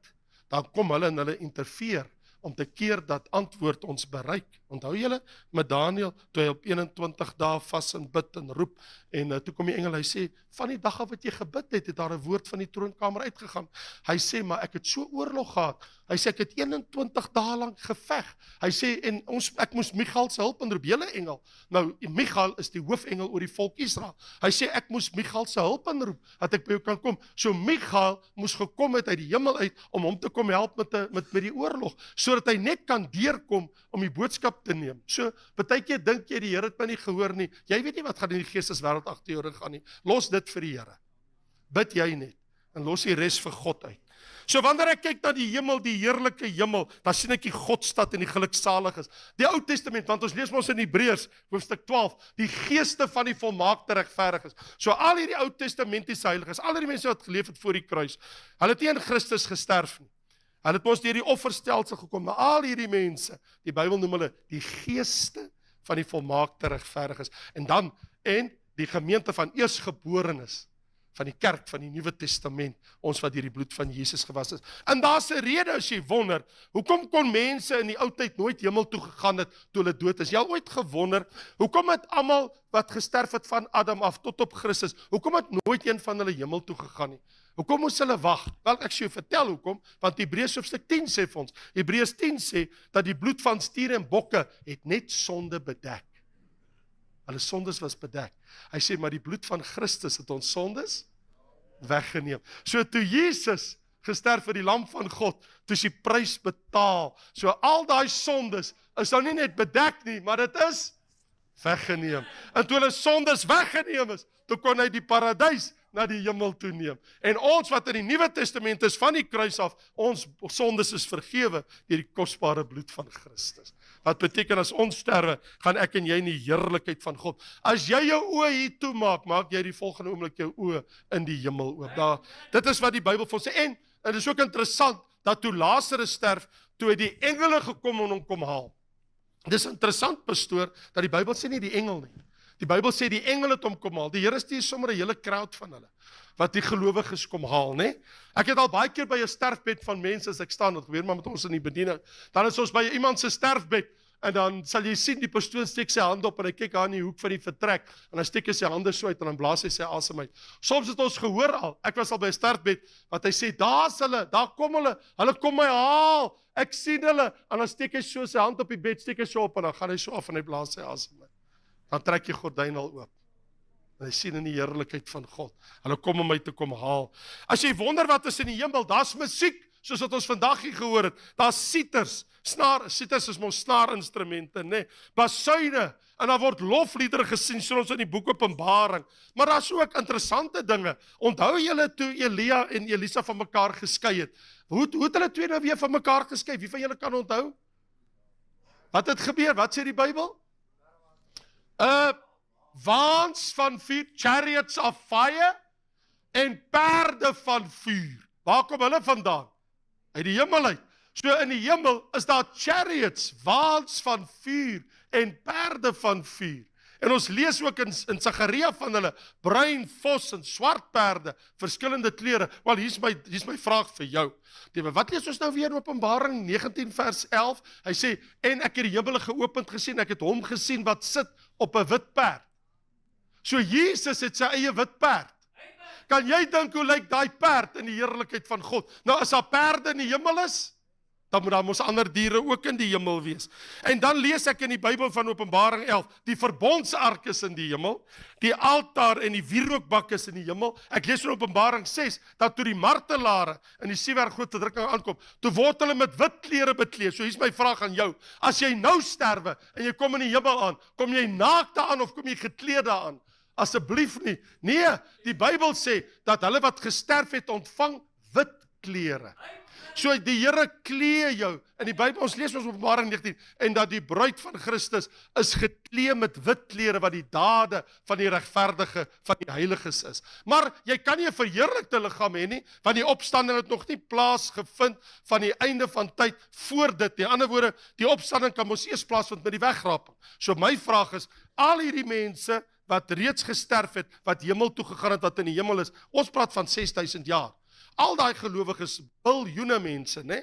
dan kom hulle en hulle interfereer, om te keer dat antwoord ons bereik. Onthou julle met Daniël, toe hy op 21 dae vas en bid en roep, en toe kom die engel, hy sê, van die dag af wat jy gebid het daar 'n woord van die troonkamer uitgegaan. Hy sê, maar ek het so oorlog gehad. Hy sê, ek het 21 dae lank geveg. Hy sê, en ek moes Michael se hulp inroep, julle engel. Nou, Michael is die hoofengel oor die volk Israel. Hy sê, ek moes Michael se hulp inroep, dat ek by jou kan kom. So Michael moes gekom het uit die hemel uit, om hom te kom help met die oorlog, sodat hy net kan deurkom om die boodskap te neem. So, partykeer dink jy, die Here het my nie gehoor nie. Jy weet nie wat gaan in die geesteswêreld agter jou gaan nie. Los dit vir die Here. Bid jy net, en los die res vir God uit. So wanneer ek kyk na die hemel, die heerlike hemel, dan sien ek die Godstad en die geluksaliges. Die Ou Testament, want ons lees ons in Hebreërs, hoofstuk 12, die geeste van die volmaakte regverdiges. So al hierdie Ou Testamentiese heiliges, al die mense wat geleef het voor die kruis, hulle het nie in Christus gesterf nie. Hulle het ons deur die offerstelsel gekom, maar al hierdie mense, die Bybel noem hulle die geeste van die volmaakte regverdiges. En die gemeente van eersgeborenes, van die kerk, van die Nuwe Testament, ons wat deur die bloed van Jesus gewas is. En daar's 'n rede as jy wonder, hoekom kon mense in die ou tyd nooit hemel toe gegaan het, toe hulle dood is? Jy al ooit gewonder, hoekom het almal wat gesterf het van Adam af tot op Christus, hoekom het nooit een van hulle hemel toe gegaan nie? Hoekom moes hulle wag? Wel, ek sê jou vertel hoekom, want Hebreërs hoofstuk 10 sê vir ons, Hebreërs 10 sê, dat die bloed van stiere en bokke het net sonde bedek. Hulle sondes was bedek. Hy sê, maar die bloed van Christus het ons sondes weggeneem. So toe Jesus gesterf vir die lam van God, toe is die prys betaal. So al daai sondes is nou nie net bedek nie, maar dit is weggeneem. En toe hulle sondes weggeneem is, toe kon hy die paradys na die hemel toe neem. En ons wat in die Nuwe Testament is, van die kruis af, ons sondes is vergewe deur die kosbare bloed van Christus. Wat beteken as ons sterwe, gaan ek en jy in die heerlikheid van God. As jy jou oë hier toemaak, maak jy die volgende oomblik jou oë in die hemel oop. Dit is wat die Bybel vir ons sê. En dit is ook interessant, dat toe Lazarus sterf, toe het die engele gekom en hom kom haal. Dit is interessant, pastoor, dat die Bybel sê nie die engel nie. Die Bybel sê die engel het hom kom haal. Die Here stuur sommer 'n hele crowd van hulle, wat die gelowiges kom haal, né? Ek het al baie keer by 'n sterfbed van mense, as ek staan, wat gebeur maar met ons in die bediening, dan is ons by iemand se sterfbed, en dan sal jy sien, die pastoor steek sy hand op, en hy kyk aan die hoek van die vertrek, en dan steek hy sy hande so uit, en dan blaas hy sy asem uit. Soms het ons gehoor al, ek was al by 'n sterfbed, wat hy sê, daar's hulle, daar kom hulle kom my haal, ek sien hulle, en dan steek hy so sy hand op die bed, steek hy so op, en dan gaan hy so af, en hy blaas sy asem uit. Dan trek jy gordyn al oop. En hy sien in die heerlikheid van God. Hulle kom om my te kom haal. As jy wonder wat is in die hemel, daar's musiek, soos wat ons vandag hier gehoor het. Daar's siters, siters is mos snaarinstrumente, né? Basuine, en daar word lofliedere gesing, so ons in die boek Openbaring. Maar daar's ook interessante dinge. Onthou julle toe Elia en Elisa van mekaar geskei het? Hoe het hulle twee nou weer van mekaar geskei? Wie van julle kan onthou? Wat het gebeur? Wat sê die Bybel? Waans van vuur, chariots of fire, en perde van vuur. Waar kom hulle vandaan? Uit die hemel uit. So in die hemel is daar chariots, waans van vuur, en perde van vuur. En ons lees ook in Sagaria van hulle, bruin vos en swart perde, verskillende kleure. Wel, hier's my vraag vir jou. Wat lees ons nou weer in Openbaring 19 vers 11? Hy sê, en ek het die hemele geopend gesien, ek het hom gesien wat sit op 'n wit perd. So Jesus het sy eie wit perd. Kan jy dink hoe lyk daai perd in die heerlikheid van God? Nou as daar perde in die hemel is, dan moet daar mos ander diere ook in die hemel wees. En dan lees ek in die Bybel van Openbaring 11, die verbondsark is in die hemel, die altaar en die wierookbak is in die hemel. Ek lees in Openbaring 6, dat toe die martelare in die sewer groot verdrukking aankom, toe word hulle met wit klere bekleed. So hier's my vraag aan jou, as jy nou sterwe, en jy kom in die hemel aan, kom jy naakte aan, of kom jy gekleed aan? Asseblief nie. Nee, die Bybel sê, dat hulle wat gesterf het, ontvang wit klere. So die Here klee jou, in die Bybel, ons lees ons Openbaring 19, en dat die bruid van Christus is geklee met wit klere, wat die dade van die regverdige, van die heiliges is. Maar jy kan nie 'n verheerlikte liggaam hê nie, want die opstanding het nog nie plaasgevind van die einde van tyd voor dit nie. In ander woorde, die opstanding kan mos eers plaasvind met die wegraping. So my vraag is, al hierdie mense wat reeds gesterf het, wat hemel toe gegaan het, wat in die hemel is, ons praat van 6000 jaar. Al daai gelowiges, biljoene mense, né?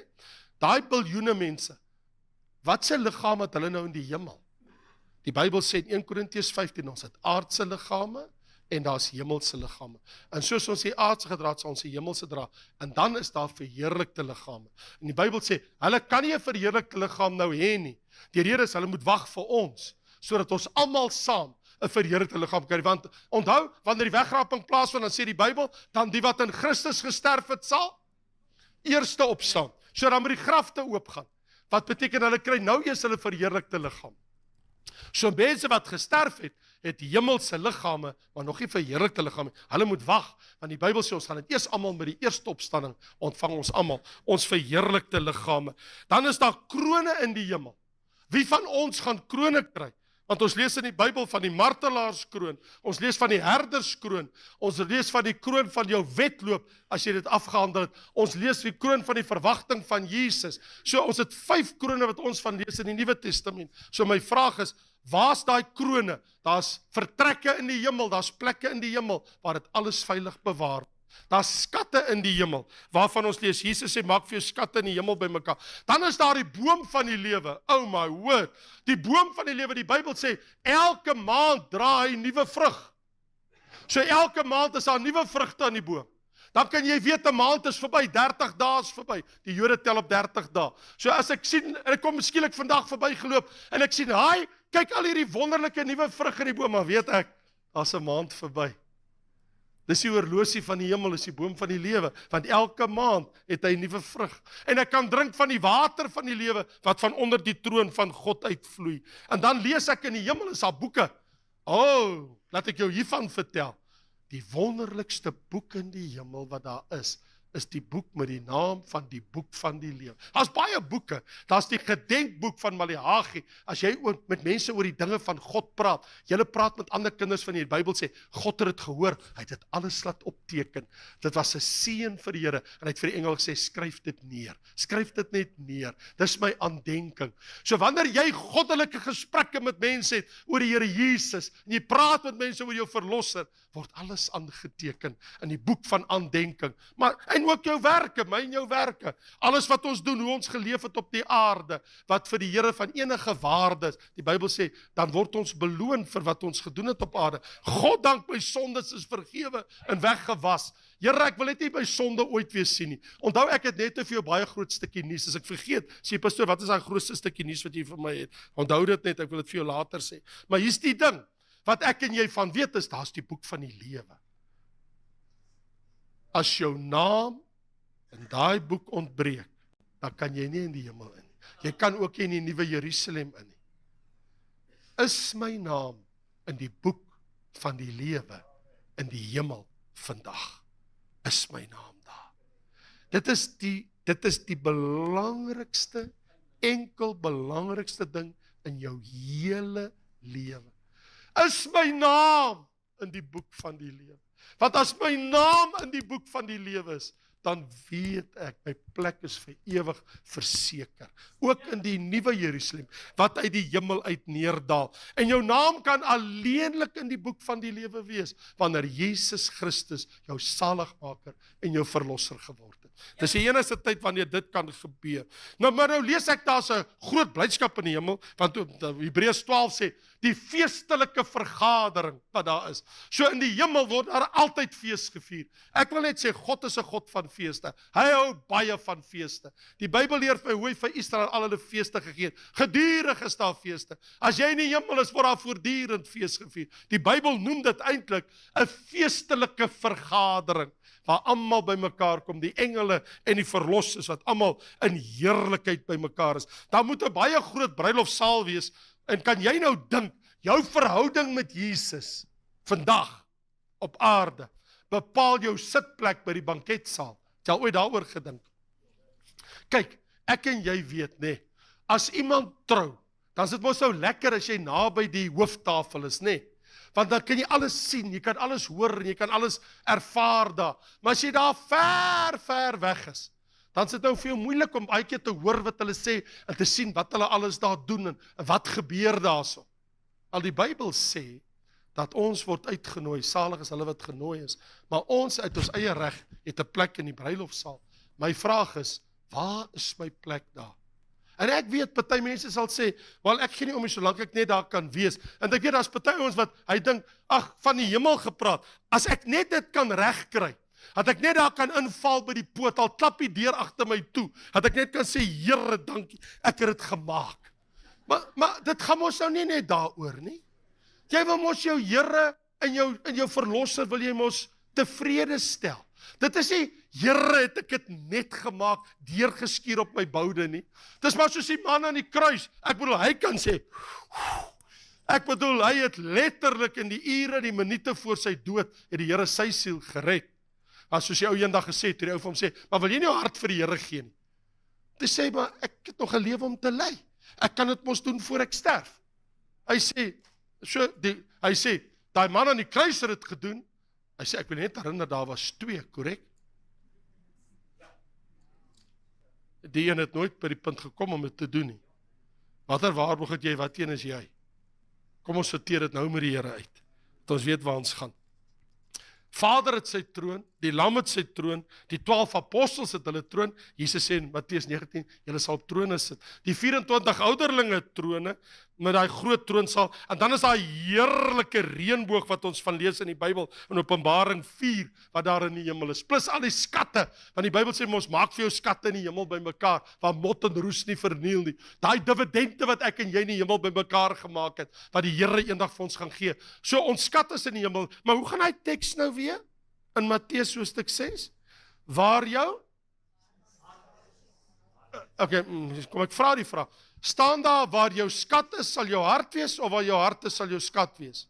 Daai biljoene mense, wat se liggaam het hulle nou in die hemel? Die Bybel sê in 1 Korintiërs 15, ons het aardse liggame en daar's hemelse liggame. En soos ons die aardse gedra het, sal ons die hemelse dra. En dan is daar verheerlikte liggame. En die Bybel sê, hulle kan nie 'n verheerlikte liggaam nou hê nie. Die rede is, hulle moet wag vir ons, sodat ons almal saam 'n verheerlikte liggaam kry. Want onthou, wanneer die wegraping plaasvind, dan sê die Bybel, dan die wat in Christus gesterf het, sal eerste opstaan. So dan moet die grafte oopgaan. Wat beteken hulle kry nou eers hulle verheerlikte liggaam. So mense wat gesterf het, het hemelse liggame, maar nog nie verheerlikte liggame. Hulle moet wag, want die Bybel sê ons gaan dit eers almal met die eerste opstanding ontvang, ons almal ons verheerlikte liggame. Dan is daar krone in die hemel. Wie van ons gaan krone kry? Want ons lees in die Bybel van die martelaarskroon, ons lees van die herderskroon, ons lees van die kroon van jou wedloop, as jy dit afgehandel het, ons lees die kroon van die verwagting van Jesus. So ons het 5 krone wat ons van lees in die Nuwe Testament. So my vraag is, waar's daai krone? Daar's vertrekke in die hemel, daar's plekke in die hemel, waar dit alles veilig bewaar. Daar's skatte in die hemel, waarvan ons lees, Jesus sê, maak vir jou skatte in die hemel bymekaar. Dan is daar die boom van die lewe, oh my word, die boom van die lewe, die Bybel sê, elke maand dra hy nuwe vrug. So elke maand is daar nuwe vrugte aan die boom. Dan kan jy weet, 'n maand is verby, 30 dae is verby. Die Jode tel op 30 dae. So as ek sien, en ek kom skielik vandag verby geloop, en ek sien, haai, kyk al hierdie wonderlike nuwe vrug in die boom, maar weet ek, daar's 'n maand verby. Dis die horlosie van die hemel, is die boom van die lewe, want elke maand het hy nuwe vrug. En ek kan drink van die water van die lewe, wat van onder die troon van God uitvloei. En dan lees ek in die hemel, is daar boeke. Oh, laat ek jou hiervan vertel. Die wonderlikste boek in die hemel wat daar is die boek met die naam van die boek van die lewe. Daar's baie boeke. Daar's die gedenkboek van Maleagi. As jy met mense oor die dinge van God praat, jy praat met ander kinders van die Bybel sê, God het dit gehoor, hy het dit alles laat opteken. Dit was 'n seën vir die Here, en hy het vir die engel gesê, skryf dit neer. Skryf dit net neer. Dis my aandenking. So wanneer jy goddelike gesprekke met mense het oor die Here Jesus, en jy praat met mense oor jou verlosser, word alles aangeteken in die boek van aandenking. Maar en ook jou werke, my en jou werke. Alles wat ons doen, hoe ons geleef het op die aarde, wat vir die Here van enige waarde is. Die Bybel sê, dan word ons beloon vir wat ons gedoen het op aarde. God dank, my sondes is vergewe en weggewas. Here, ek wil net nie my sonde ooit weer sien nie. Onthou, ek het net vir jou baie groot stukkie nuus. As ek vergeet, sê pastoor, wat is daai grootste stukkie nuus wat jy vir my het? Onthou dit net, ek wil dit vir jou later sê. Maar hier's die ding, wat ek en jy van weet is, daar's die boek van die lewe. As jou naam in daai boek ontbreek, dan kan jy nie in die hemel in nie. Jy kan ook nie in die nuwe Jerusalem in nie. Is my naam in die boek van die lewe in die hemel vandag? Is my naam daar? Dit is die belangrikste, enkel belangrikste ding in jou hele lewe. Is my naam in die boek van die lewe? Want as my naam in die boek van die lewe is, dan weet ek, my plek is vir ewig verseker. Ook in die nuwe Jerusalem, wat uit die hemel uit neerdal. En jou naam kan alleenlik in die boek van die lewe wees, wanneer Jesus Christus jou saligmaker en jou verlosser geword het. Dis die enigste tyd wanneer dit kan gebeur. Nou, maar nou lees ek, daar's 'n groot blydskap in die hemel, want Hebreërs 12 sê, die feestelike vergadering wat daar is. So in die hemel word daar altyd fees gevier. Ek wil net sê, God is 'n God van feeste. Hy hou baie van feeste. Die Bybel leer vir hoe hy vir Israel al hulle feeste gegee het. Gedurig is daar feeste. As jy in die hemel is, word daar voortdurend fees gevier. Die Bybel noem dit eintlik 'n feestelike vergadering, waar almal bymekaar kom, die engele en die verlossers, wat almal in heerlikheid bymekaar is. Daar moet 'n baie groot bruilofsaal wees, en kan jy nou dink, jou verhouding met Jesus, vandag, op aarde, bepaal jou sitplek by die banketsaal. Het jy al ooit daaroor gedink? Kyk, ek en jy weet, nee, as iemand trou, dan is dit mos so lekker as jy naby die hooftafel is, nee. Want dan kan jy alles sien, jy kan alles hoor, en jy kan alles ervaar daar. Maar as jy daar ver weg is, dan is dit nou veel moeilik om baie keer te hoor wat hulle sê, en te sien wat hulle alles daar doen, en wat gebeur daar so. Al die Bybel sê, dat ons word uitgenooi, salig is hulle wat genooi is, maar ons uit ons eie reg het 'n plek in die bruilofsaal. My vraag is, waar is my plek daar? En ek weet, party mense sal sê, wel ek gee nie om solank ek net daar kan wees. En ek weet, daar's party ons wat, hy dink, ag, van die hemel gepraat, as ek net dit kan regkry, dat ek net daar kan inval by die poort, al klap die deur agter my toe, dat ek net kan sê, Here, dankie, ek het dit gemaak. Maar dit gaan ons nou nie net daaroor nie. Jy wil mos jou Here en jou verlosser wil jy mos tevrede stel. Dit is nie, Here, het ek dit net gemaak, deurgeskuur op my boude nie. Dis maar soos die man aan die kruis. Ek bedoel, hy kan sê, hy het letterlik in die ure, die minute voor sy dood, het die Here sy siel gered. Maar soos die ou eendag gesê, toe die ou vir hom sê, maar wil jy nie jou hart vir die Here gee nie? Hy sê, maar ek het nog 'n lewe om te lei. Ek kan dit mos doen voor ek sterf. Hy sê, daai man aan die kruis het dit gedoen. Hy sê, ek wil net herinner, daar was 2, korrek? Die een het nooit by die punt gekom om dit te doen nie. Watter waarborg het jy, wat een is jy? Kom ons sorteer dit nou met die Here uit, dat ons weet waar ons gaan. Vader het sy troon, die Lam het sy troon, die 12 apostels het hulle troon. Jesus sê in Matteus 19, julle sal op trone sit. Die 24 ouderlinge trone, met daai groot troonsaal, en dan is daai heerlike reënboog wat ons van lees in die Bybel, in Openbaring 4, wat daar in die hemel is, plus al die skatte, want die Bybel sê, ons maak vir jou skatte in die hemel bymekaar, waar mot en roes nie verniel nie. Daai dividende wat ek en jy in die hemel bymekaar gemaak het, wat die Here eendag vir ons gaan gee. So ons skat is in die hemel, maar hoe gaan hy teks nou weer? In Matteus hoofstuk 6, waar jou? Okay, kom ek vra die vraag. Staan daar, waar jou skat is, sal jou hart wees, of waar jou hart is, sal jou skat wees?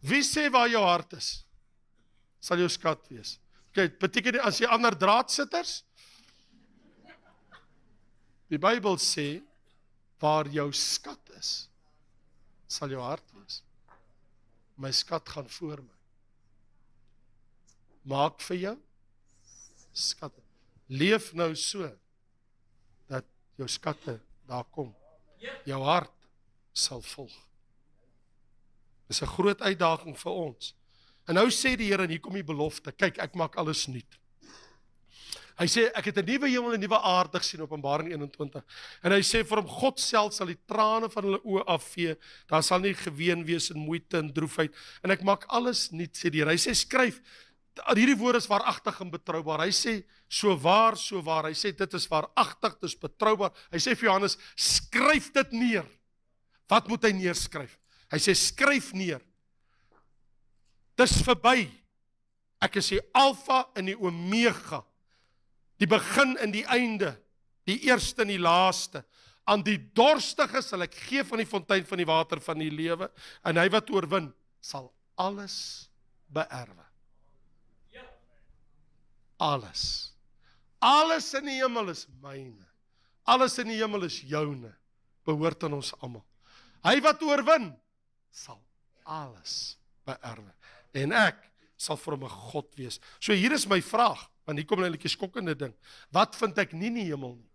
Wie sê waar jou hart is, sal jou skat wees? Okay, beteken dit, as jy ander draadsitters? Die Bybel sê, waar jou skat is, sal jou hart wees. My skat gaan voor my. Maak vir jou skatte. Leef nou so, dat jou skatte daar kom. Jou hart sal volg. Dis 'n groot uitdaging vir ons. En nou sê die Here, en hier kom die belofte, kyk, ek maak alles nuut. Hy sê, ek het 'n nuwe hemel en 'n nuwe aarde gesien, Openbaring 21. En hy sê vir hom, God self sal die trane van hulle oë afvee, daar sal nie geween wees en moeite en droefheid, en ek maak alles nuut, sê die Here. Hy sê, skryf, hierdie woord is waaragtig en betroubaar. Hy sê, so waar. Hy sê, dit is waaragtig, dit is betroubaar. Hy sê vir Johannes, skryf dit neer. Wat moet hy neerskryf? Hy sê, skryf neer. Dis verby. Ek is die Alfa en die Omega. Die begin en die einde. Die eerste en die laaste. Aan die dorstige sal ek gee van die fontein van die water van die lewe. En hy wat oorwin, sal alles beerwe. Alles. Alles in die hemel is myne. Alles in die hemel is joune. Behoort aan ons almal. Hy wat oorwin, sal alles beerwe. En ek sal vir hom 'n God wees. So hier is my vraag, want hier kom nou 'n bietjie skokkende ding. Wat vind ek nie in die hemel nie?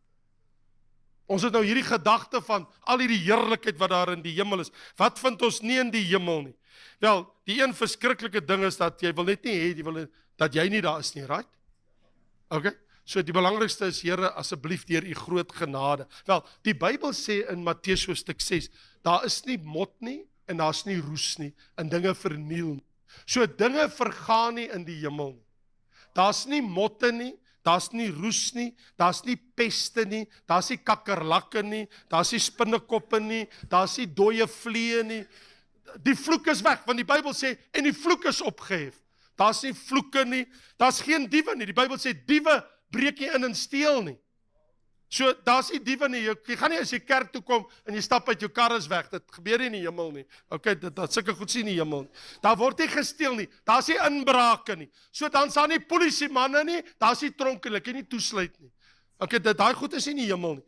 Ons het nou hierdie gedagte van al hierdie heerlikheid wat daar in die hemel is. Wat vind ons nie in die hemel nie? Wel, die een verskriklike ding is dat jy wil net nie hê, jy wil dat jy nie daar is nie, right? Okay? So die belangrikste is, Here, asseblief deur u groot genade. Wel, die Bybel sê in Matteus hoofstuk 6, daar is nie mot nie, en daar is nie roes nie, en dinge verniel nie. So dinge vergaan nie in die hemel nie. Daar's nie motte nie, daar's nie roes nie, daar's nie peste nie, daar's nie kakkerlakke nie, daar's nie spinnekoppe nie, daar's nie dooie vliee nie. Die vloek is weg, want die Bybel sê, en die vloek is opgehef. Daar's nie vloeke nie, daar's geen diewe nie. Die Bybel sê, diewe breek nie in en steel nie. So, daar's nie diewe nie, jy gaan nie as jy kerk toe kom, en jy stap uit jou kar is weg, dit gebeur nie in die hemel nie. Ok, dat sulke goed sien in die hemel nie. Daar word nie gesteel nie, daar's nie inbrake nie. So, dan sal nie polisie manne nie, daar's nie tronke, jy kan nie toesluit nie. Ok, daai goed is nie in die hemel nie.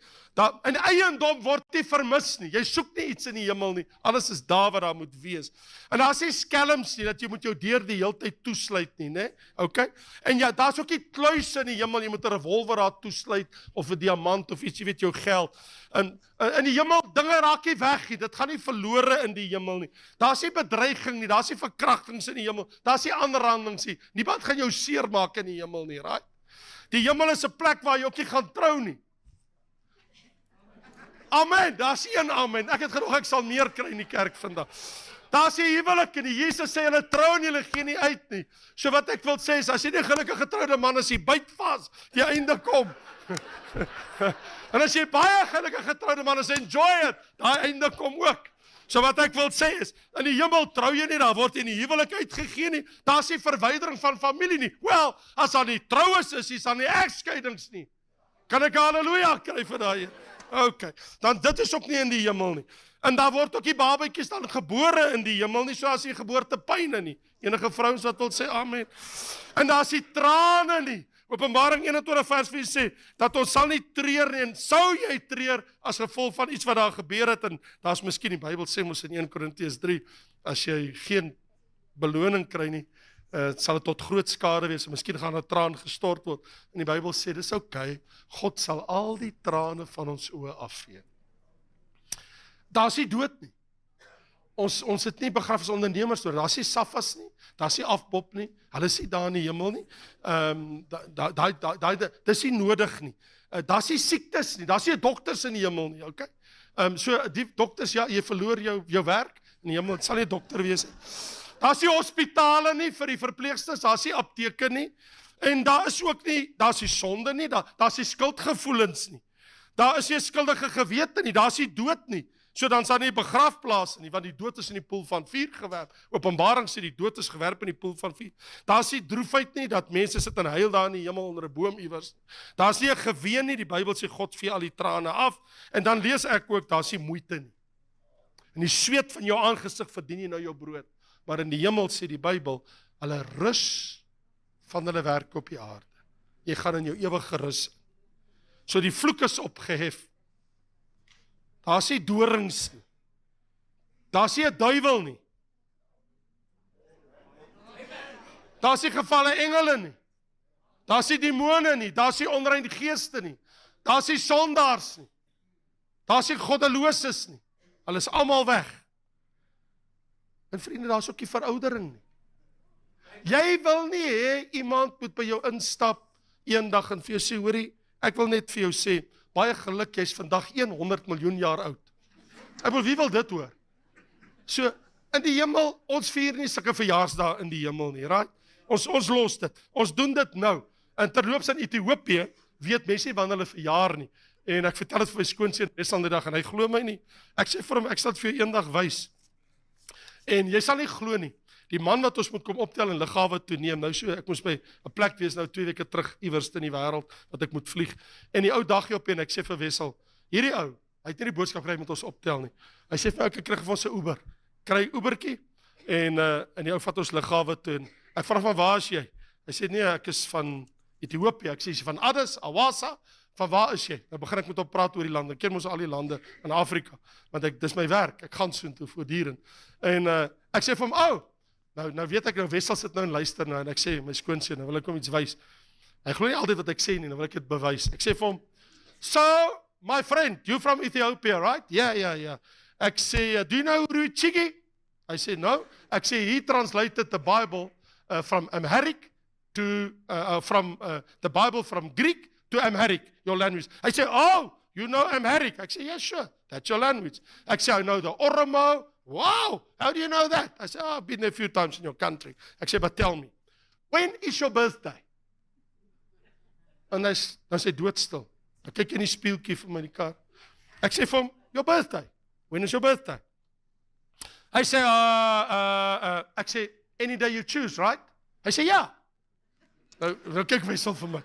In eiendom word nie vermis nie, jy soek nie iets in die hemel nie, alles is daar wat daar moet wees. En daar's nie skelms nie, dat jy moet jou deur die hele tyd toesluit nie, né? Ok? En ja, daar's ook nie kluise in die hemel, jy moet 'n revolver daar toesluit, of 'n diamant, of iets, jy weet, jou geld. In die hemel, dinge raak nie weg nie, dit gaan nie verlore in die hemel nie. Daar's nie bedreiging nie, daar's nie verkrachtings in die hemel, daar's nie aanrandings nie, niemand gaan jou seermaak in die hemel nie, right? Die hemel is 'n plek waar jy ook nie gaan trou nie. Amen, daar's een amen. Ek het gedog ek sal meer kry in die kerk vandag. Daar's die huwelik en die Jesus sê hulle trou en hulle gee nie uit nie. So wat ek wil sê is, as jy nie gelukkig getroude man is, jy byt vas, die einde kom. En as jy baie gelukkig getroude man is, enjoy it, daai einde kom ook. So wat ek wil sê is, in die hemel trou jy nie, daar word nie die huwelik uitgegee nie, daar's nie verwydering van familie nie. Wel, as daar nie troues is daar nie egskeidings nie. Kan ek halleluja kry vir daai? Ok, dan dit is ook nie in die hemel nie. En daar word ook die babatjies dan gebore in die hemel nie, so as die geboortepyne nie. Enige vrouens wat wil sê amen. En daar is die trane nie. Openbaring 21 vers 4 sê, dat ons sal nie treur nie, en sou jy treur as gevolg van iets wat daar gebeur het, en daar is miskien, die Bybel sê ons in 1 Korintiërs 3, as jy geen beloning kry nie, sal dit tot groot skade wees, en miskien gaan 'n traan gestort word, en die Bybel sê, dis okay, God sal al die trane van ons oë afvee. Daar is nie dood nie. Ons het nie begrafnisondernemers door, daar is nie SAFAS nie, daar is nie afbop nie, hulle is nie daar in die hemel nie, dis nie nodig nie, daar is nie siektes nie, daar is nie dokters in die hemel nie, okay? So die dokters, ja, jy verloor jou werk in die hemel, het sal nie dokter wees nie. Daar is nie hospitale nie vir die verpleegsters, daar is nie apteke nie, en daar is ook nie, daar is nie sonde nie, daar is nie skuldgevoelens nie, daar is nie skuldige gewete nie, daar is nie dood nie, so dan is daar nie begrafplaas nie, want die dood is in die poel van vuur gewerp. Openbaring sê die dood is gewerp in die poel van vuur. Daar is nie droefheid nie, dat mense sit en huil daar in die hemel onder 'n boom iewers. Daar is nie 'n geween nie, die Bybel sê God vee al die trane af, en dan lees ek ook, daar is nie moeite nie. In die sweet van jou aangesig verdien jy nou jou brood. Maar in die hemel sê die Bybel, hulle rus van hulle werk op die aarde. Jy gaan in jou ewige rus. So die vloek is opgehef. Daar is nie dorings nie. Daar is nie 'n duiwel nie. Daar is nie gevalle engele nie. Daar is nie demone nie. Daar is nie onrein geeste nie. Daar is nie sondaars nie. Daar is nie goddeloses nie. Hulle is almal weg. En vriende, daar is ook nie veroudering nie. Jy wil nie hê iemand moet by jou instap eendag en vir jou sê, hoorie, ek wil net vir jou sê, baie geluk, jy is vandag 100 miljoen jaar oud. Ek wil, wie wil dit hoor? So, in die hemel, ons vier nie sulke verjaarsdae in die hemel nie, right? Ons los dit, ons doen dit nou. En terloops in Ethiopië, weet mense nie wanneer hulle verjaar nie. En ek vertel dit vir my skoonseun meestal die dag, en hy glo my nie. Ek sê vir hom, ek sal dit vir jou eendag wys. En jy sal nie glo nie. Die man wat ons moet kom optel en lughawe toe neem, nou so, ek moes by 'n plek wees nou 2 weke terug, iewers in die wêreld, wat ek moet vlieg. En die ou daggie op en ek sê vir Wessel, hierdie ou, hy het nie die boodskap gekry met ons optel nie. Hy sê vir my, ek kry vir ons 'n Uber. Kry Ubertjie, en die ou vat ons lughawe toe, en ek vra van waar is jy? Hy sê, nee, ek is van Ethiopië. Ek sê, van Addis, Awassa, van waar is jy? Nou begin ek met hom praat oor die lande, ek ken mos al die lande in Afrika, want dis my werk, ek gaan soontoe voortdurend. En ek sê vir hom, nou weet ek, nou Wessel sit nou en luister nou, en ek sê, my skoonseun, nou wil ek hom iets wys. Hy glo nie altyd wat ek sê nie, nou wil ek dit bewys. Ek sê vir hom, so, my friend, you from Ethiopia, right? Yeah. Ek sê, do you know Ruchigi? Hy sê, no. Ek sê, he translated the Bible from Amharic to, the Bible from Greek to Amharic, your language. Hy sê, oh, you know Amharic? Ek sê, yeah, sure, that's your language. Ek sê, I know the Oromo. Wow, how do you know that? I said, I've been there a few times in your country. Ek sê, but tell me, when is your birthday? en dan is hy doodstil. Dan kyk hy in die spieeltjie vir my in die kar. Ek sê vir hom, your birthday. When is your birthday? Hy sê, ek sê, any day you choose, right? Hy sê, ja. Nou kyk my self vir my.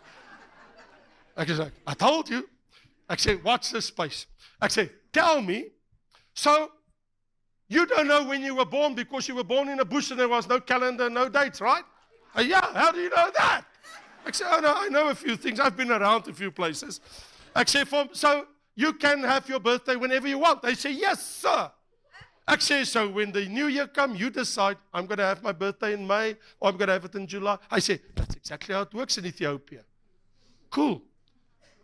Ek sê, I told you. Ek sê, watch this space. Ek sê, tell me, so, you don't know when you were born because you were born in a bush and there was no calendar, no dates, right? Yeah, how do you know that? Ek sê, oh no, I know a few things. I've been around a few places. Ek sê vir hom, so, you can have your birthday whenever you want. They say, yes, sir. Ek sê, so when the new year comes, you decide, I'm going to have my birthday in May, or I'm going to have it in July. I say, that's exactly how it works in Ethiopia. Cool.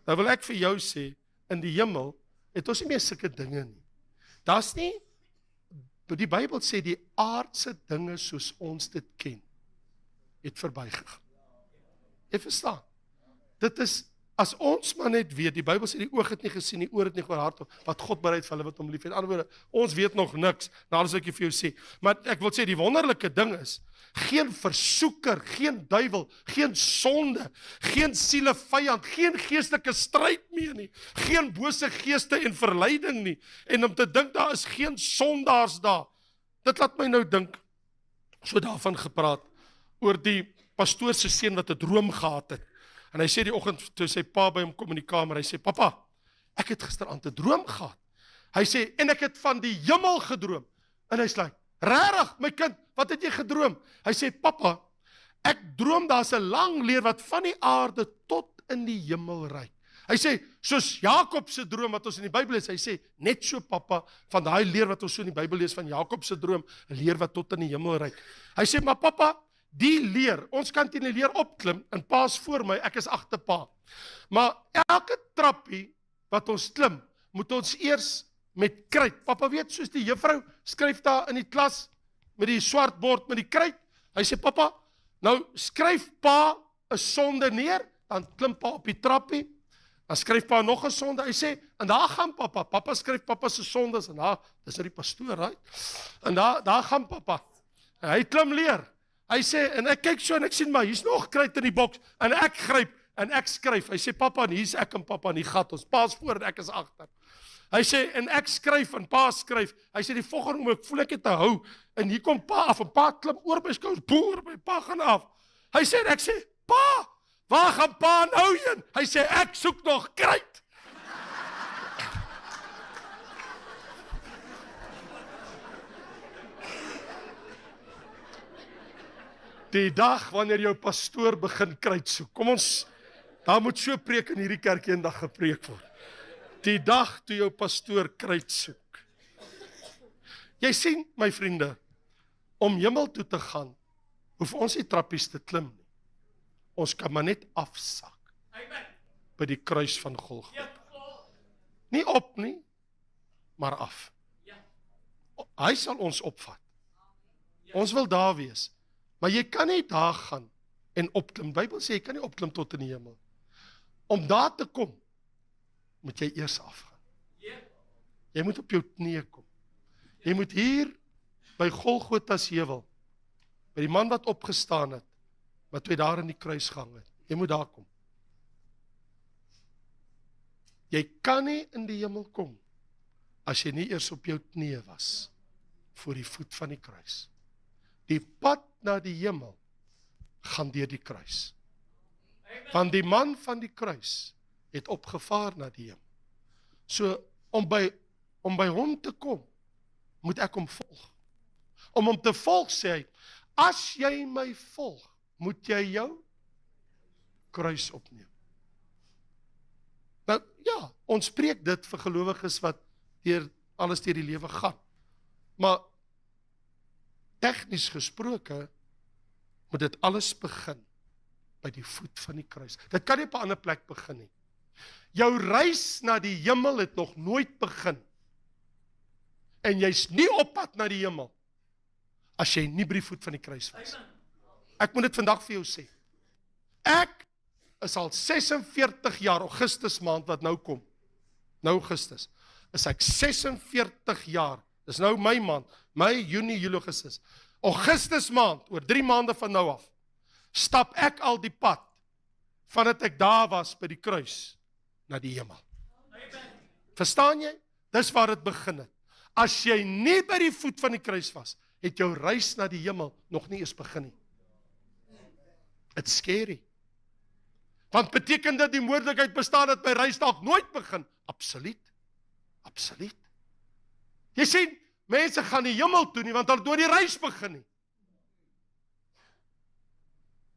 Nou wil ek vir jou sê, in die hemel, het ons nie meer sulke dinge nie. Daar's nie, die Bybel sê, die aardse dinge soos ons dit ken, het verbygegaan. Jy verstaan? Dit is, as ons maar net weet, die Bybel sê die oog het nie gesien, die oor het nie gehoor hart, wat God bereid vir hulle wat hom lief het. In ander woorde, ons weet nog niks, na alles wat ek vir jou sê. Maar ek wil sê, die wonderlike ding is, geen versoeker, geen duiwel, geen sonde, geen siele vyand, geen geestelike stryd meer nie, geen bose geeste en verleiding nie, en om te dink, daar is geen sondaars daar. Dit laat my nou dink, so daarvan gepraat, oor die pastoor se seun wat 'n droom gehad het. En hy sê die oggend, toe sy pa by hom kom in die kamer, hy sê, papa, ek het gisteraand 'n droom gehad. Hy sê, en ek het van die hemel gedroom. En hy sê, regtig, my kind, wat het jy gedroom? Hy sê, papa, ek droom daar's 'n lang leer wat van die aarde tot in die hemel reik. Hy sê, soos Jakob se droom wat ons in die Bybel lees, hy sê, net so papa, van daai leer wat ons so in die Bybel lees van Jakob se droom, 'n leer wat tot in die hemel reik. Hy sê, maar papa, die leer, ons kan teen die leer opklim, en pa is voor my, ek is agter pa. Maar elke trappie wat ons klim, moet ons eers met kruit. Papa weet, soos die juffrou skryf daar in die klas, met die swart bord, met die kruit. Hy sê, papa, nou skryf pa 'n sonde neer, dan klim pa op die trappie, dan skryf pa nog 'n sonde. Hy sê, en daar gaan papa, papa skryf papa se sondes, en daar, dis die pastoor, right? En daar gaan papa, en hy klim leer. Hy sê, en ek kyk so, en ek sien maar, hier's nog kruit in die boks, en ek gryp, en ek skryf. Hy sê, papa, en hier's ek en papa in die gat, ons pa is voor en ek is agter. Hy sê, en ek skryf, en pa skryf. Hy sê, die volgende oomblik voel ek dit te hou, en hier kom pa af, en pa klim oor my skouers, boer, my pa gaan af. Hy sê, en ek sê, pa, waar gaan pa nou heen? Hy sê, ek soek nog kruit. Die dag wanneer jou pastoor begin kruit soek. Kom ons, daar moet so preek in hierdie kerk eendag gepreek word. Die dag toe jou pastoor kruit soek. Jy sien, my vriende, om hemel toe te gaan, hoef ons nie trappies te klim nie. Ons kan maar net afsak. By die kruis van Golgotha. Nie op nie, maar af. Hy sal ons opvat. Ons wil daar wees. Maar jy kan nie daar gaan en opklim. Die Bybel sê, jy kan nie opklim tot in die hemel. Om daar te kom, moet jy eers afgaan. Jy moet op jou knieë kom. Jy moet hier, by Golgotha se heuwel, by die man wat opgestaan het, wat toe daar in die kruis gehang het, jy moet daar kom. Jy kan nie in die hemel kom, as jy nie eers op jou knieë was, voor die voet van die kruis. Die pad na die hemel gaan deur die kruis. Want die man van die kruis het opgevaar na die hemel. So, om by hom te kom, moet ek hom volg. Om hom te volg, sê hy, as jy my volg, moet jy jou kruis opneem. Nou, ja, ons spreek dit vir gelowiges wat alles deur die lewe gaan. Maar tegnies gesproke, moet dit alles begin by die voet van die kruis. Dit kan nie op 'n ander plek begin nie. Jou reis na die hemel het nog nooit begin. En jy's nie op pad na die hemel, as jy nie by die voet van die kruis was. Ek moet dit vandag vir jou sê. Ek is al 46 jaar, Augustus maand wat nou kom, nou Augustus, is ek 46 jaar, dis nou my maand, Mei, Junie, Julie, Augustus. Augustus maand, oor 3 maande van nou af, stap ek al die pad vandat ek daar was by die kruis, na die hemel. Verstaan jy? Dis waar dit begin het. As jy nie by die voet van die kruis was, het jou reis na die hemel nog nie eens begin nie. It's scary. Want beteken dit die moontlikheid bestaan dat my reis dalk nooit begin? Absoluut. Absoluut. Jy sien, mense gaan die hemel toe nie, want hulle het nooit die reis begin nie.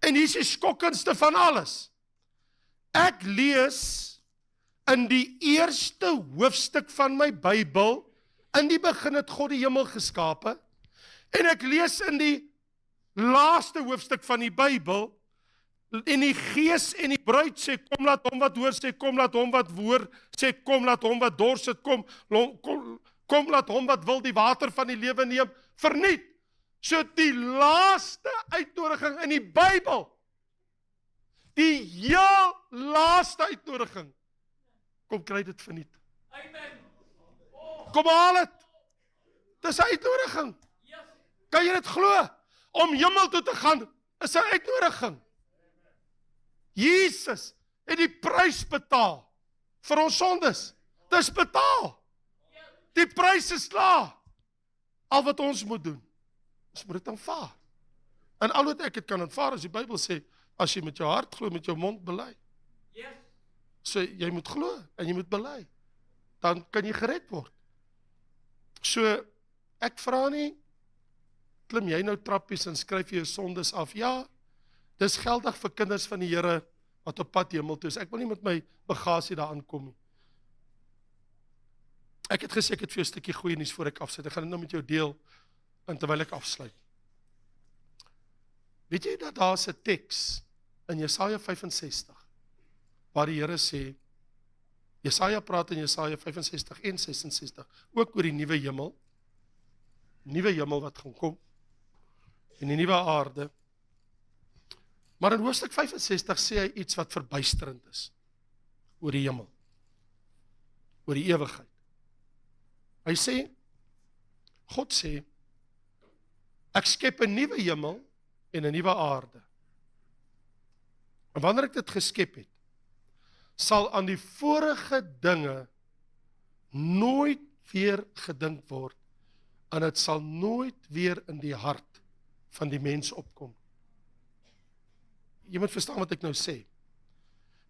En hier is die skokkendste van alles. Ek lees in die eerste hoofstuk van my Bybel, in die begin het God die hemel geskape, en ek lees in die laaste hoofstuk van die Bybel, en die Gees en die bruid sê, kom laat hom wat hoor, sê kom laat hom wat hoor, sê kom laat hom wat dors het, kom laat hom wat wil die water van die lewe neem, verniet. So die laaste uitnodiging in die Bybel, die heel laaste uitnodiging, kom kry dit verniet. Kom haal het. Dis 'n uitnodiging. Kan jy dit glo? Om hemel toe te gaan, is 'n uitnodiging. Jesus het die prys betaal vir ons sondes. Dis betaal. Die prys is klaar. Al wat ons moet doen, ons moet dit aanvaar. En al wat ek het kan aanvaar, as die Bybel sê, as jy met jou hart glo, met jou mond bely. So jy moet glo en jy moet bely. Dan kan jy gered word. So ek vra nie, klim jy nou trappies en skryf jy jou sondes af? Ja, dis geldig vir kinders van die Here wat op pad hemel toe is. Ek wil nie met my bagasie daar aankom nie. Ek het gesê ek het vir jou 'n stukkie goeie nuus voor ek afsluit. Ek gaan dit nou met jou deel en terwyl ek afsluit. Weet jy dat daar's 'n teks in Jesaja 65 waar die Here sê, Jesaja praat in Jesaja 65 en 66 ook oor die nuwe hemel wat gaan kom en die nuwe aarde. Maar in hoofstuk 65 sê hy iets wat verbuisterend is oor die hemel, oor die ewigheid. Hy sê, God sê, ek skep 'n nuwe hemel en 'n nuwe aarde. En wanneer ek dit geskep het, sal aan die vorige dinge nooit weer gedink word, en dit sal nooit weer in die hart van die mens opkom. Jy moet verstaan wat ek nou sê.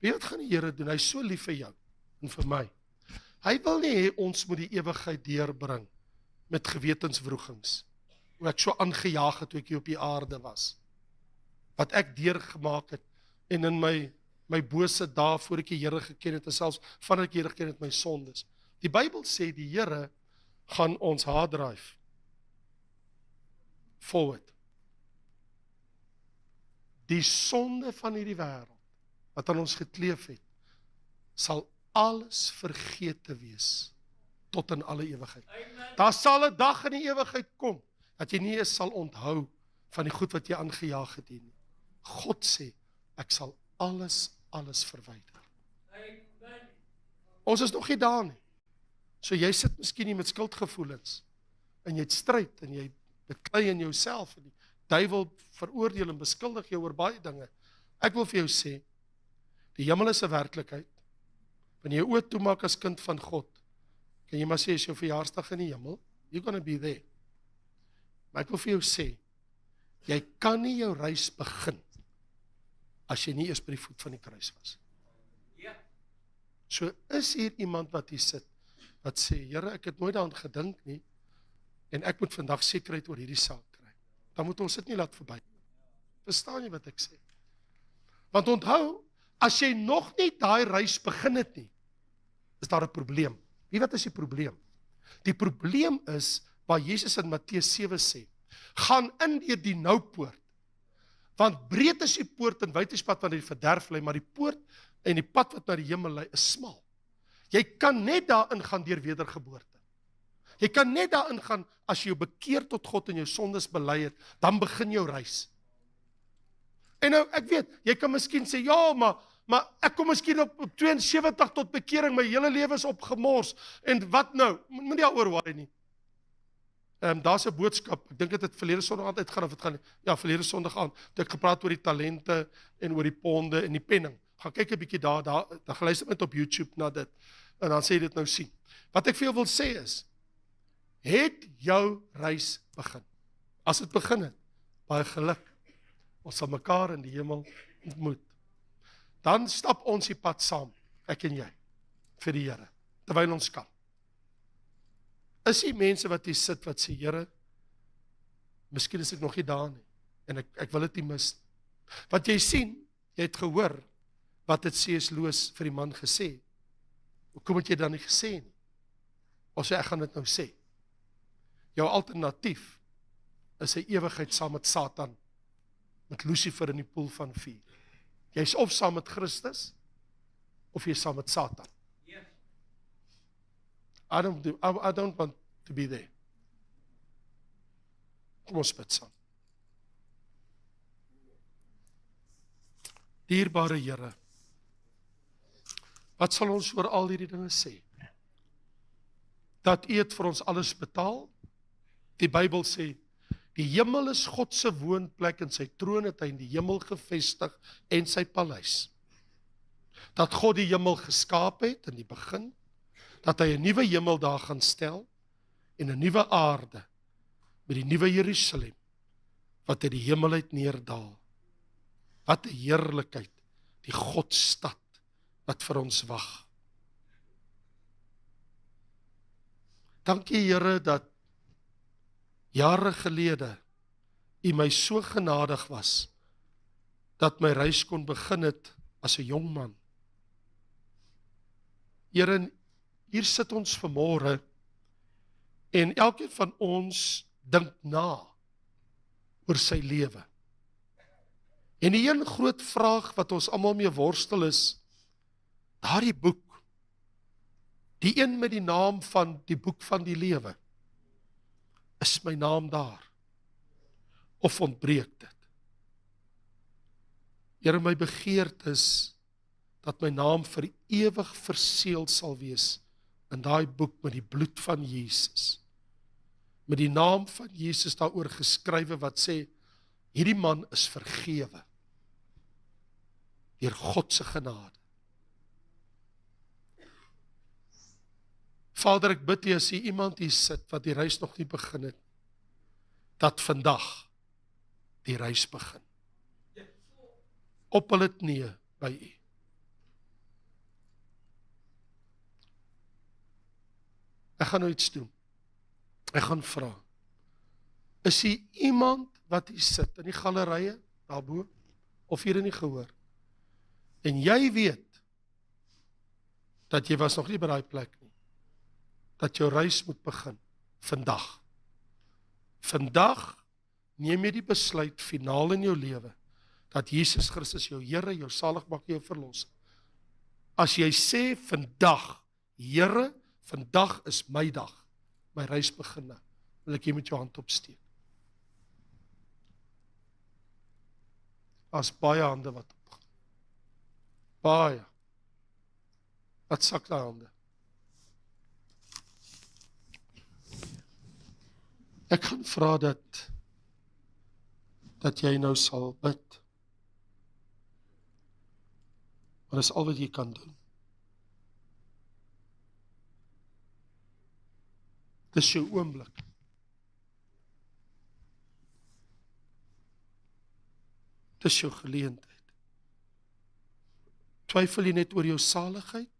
Weet jy wat gaan die Here doen? Hy is so lief vir jou en vir my. Hy wil nie hê ons moet die ewigheid deurbring met gewetenswrogings. Hoe ek so aangejaag het toe ek hier op die aarde was. Wat ek deurgemaak het en in my bose dae voor ek die Here geken het en selfs vandat ek die Here geken het my sondes. Die Bybel sê die Here gaan ons hard drive forward. Die sonde van hierdie wêreld wat aan ons gekleef het, sal alles vergete wees tot in alle ewigheid. Daar sal 'n dag in die ewigheid kom dat jy nie eens sal onthou van die goed wat jy aangejaag het nie. God sê, ek sal alles verwyder. Ons is nog nie daar nie. So jy sit miskien nie met skuldgevoelens en jy het stryd en jy beklei in jouself en die duiwel veroordeel en beskuldig jou oor baie dinge. Ek wil vir jou sê, die hemel is 'n werklikheid. Wanneer jy oë toemaak as kind van God, kan jy maar sê, is jou verjaarsdag in die hemel, you're gonna be there. Maar ek wil vir jou sê, jy kan nie jou reis begin, as jy nie eers by die voet van die kruis was. So is hier iemand wat hier sit, wat sê, Here, ek het nooit daaraan gedink nie, en ek moet vandag sekerheid oor hierdie saak kry. Dan moet ons dit nie laat verby. Verstaan jy wat ek sê? Want onthou, as jy nog nie daai reis begin het nie, is daar 'n probleem. Wie wat is die probleem? Die probleem is, waar Jesus in Matteus 7 sê, gaan in deur die nou poort, want breed is die poort en wyd is die pad wat na die verderf lei, maar die poort en die pad wat na die hemel lei is smal. Jy kan net daarin gaan deur wedergeboorte. Jy kan net daarin gaan as jy jou bekeer tot God en jou sondes bely het, dan begin jou reis. En nou, ek weet, jy kan miskien sê, ja, maar ek kom miskien op 72 tot bekering, my hele lewe is opgemors, en wat nou? Moet nie daaroor worry nie. Daar's 'n boodskap, ek dink dit het verlede Sondag aand uitgaan, of het gaan, ja, verlede Sondag aand, toe ek gepraat oor die talente, en oor die ponde, en die penning. Gaan kyk 'n bietjie daar, dan luister met op YouTube na dit, en dan sê jy dit nou sien. Wat ek vir jou wil sê is, het jou reis begin? As dit begin het, baie geluk. Ons sal mekaar in die hemel ontmoet. Dan stap ons die pad saam, ek en jy, vir die Here, terwyl ons kan. Is die mense wat hier sit, wat sê, Here, miskien is ek nog nie daar nie, en ek wil dit nie mis. Wat jy sien, jy het gehoor, wat het C.S. Lewis vir die man gesê. Hoekom het jy dan nie gesê nie? Of sê, ek gaan dit nou sê. Jou alternatief is 'n ewigheid saam met Satan, met Lucifer in die poel van vuur. Jy is of saam met Christus, of jy is saam met Satan. I don't want to be there. Kom ons bid saam. Dierbare Here, wat sal ons oor al hierdie dinge sê? Dat U het vir ons alles betaal. Die Bybel sê, die hemel is God se woonplek en sy troon het hy in die hemel gevestig en sy paleis. Dat God die hemel geskaap het in die begin, dat hy 'n nuwe hemel daar gaan stel en 'n nuwe aarde met die nuwe Jerusalem wat uit die hemel uit neerdaal. Wat 'n heerlikheid, die Godstad wat vir ons wag. Dankie Here dat jare gelede U my so genadig was, dat my reis kon begin het as 'n jong man. Here, hier sit ons vanmôre, en elkeen van ons dink na oor sy lewe. En die een groot vraag wat ons almal mee worstel is, daardie boek, die een met die naam van die boek van die lewe, is my naam daar? Of ontbreek dit? Here, my begeerte is, dat my naam vir ewig verseël sal wees, in daai boek met die bloed van Jesus. Met die naam van Jesus daaroor geskrywe wat sê, hierdie man is vergewe, deur God se genade. Vader, ek bid U, as hier iemand hier sit, wat die reis nog nie begin het, dat vandag die reis begin. Op hulle knieë by U. Ek gaan nou iets doen. Ek gaan vra, is hier iemand wat hier sit, in die galerije, daarbo, of hier in die gehoor, en jy weet, dat jy was nog nie by daai plek nie, dat jou reis moet begin, vandag. Vandag neem jy die besluit, finaal in jou lewe, dat Jesus Christus jou Here, jou saligmaker, jou verlosser. As jy sê, vandag, Here, vandag is my dag, my reis begin nou, wil ek jy met jou hand opsteek. As baie hande wat opgaan. Baie. Wat sak die hande? Ek gaan vra dat jy nou sal bid. Maar dis al wat jy kan doen. Dis jou oomblik. Dis jou geleentheid. Twyfel jy net oor jou saligheid?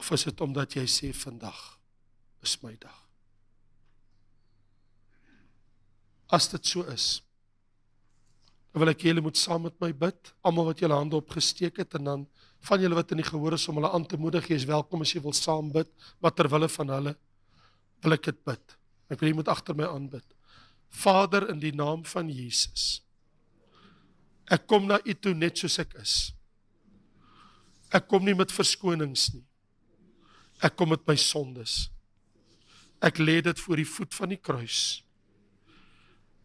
Of is dit omdat jy sê, vandag is my dag? As dit so is, dan wil ek julle moet saam met my bid, almal wat julle hande opgesteek het, en dan van julle wat in die gehoor is om hulle aan te moedig, jy is welkom as jy wil saam bid, maar terwille van hulle, wil ek dit bid. Ek wil jy moet agter my aanbid. Vader, in die naam van Jesus, ek kom na U toe net soos ek is. Ek kom nie met verskonings nie. Ek kom met my sondes. Ek lê dit voor die voet van die kruis.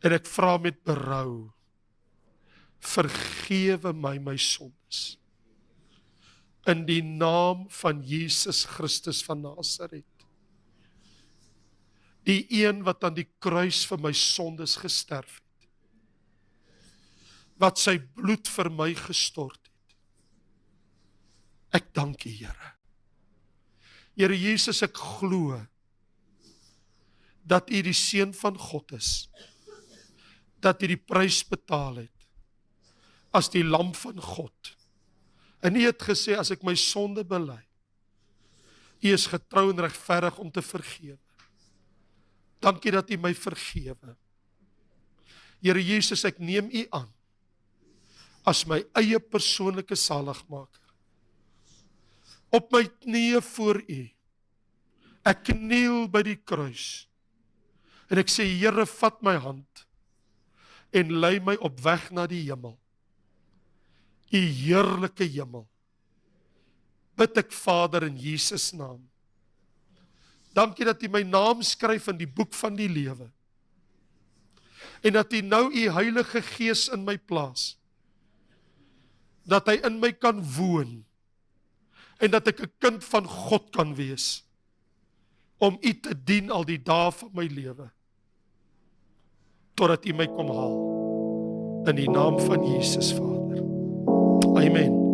En ek vra met berou, vergewe my sondes. In die naam van Jesus Christus van Nasaret. Die een wat aan die kruis vir my sondes gesterf het. Wat sy bloed vir my gestort het. Ek dank U, Here. Here Jesus, ek glo dat U die Seun van God is, dat U die prys betaal het, as die lam van God. En U het gesê, as ek my sonde bely, U is getrou en regverdig om te vergewe. Dankie dat U my vergewe. Here Jesus, ek neem U aan, as my eie persoonlike saligmaker. Op my knieë voor U. Ek kniel by die kruis. En ek sê, Here, vat my hand en lei my op weg na die hemel. U heerlike hemel. Bid ek, Vader, in Jesus naam. Dankie dat U my naam skryf in die boek van die lewe. En dat U nou U Heilige Gees in my plaas. Dat hy in my kan woon. En dat ek 'n kind van God kan wees. Om U te dien al die dae van my lewe. Totdat U my kom haal. In die naam van Jesus, Vader. Amen.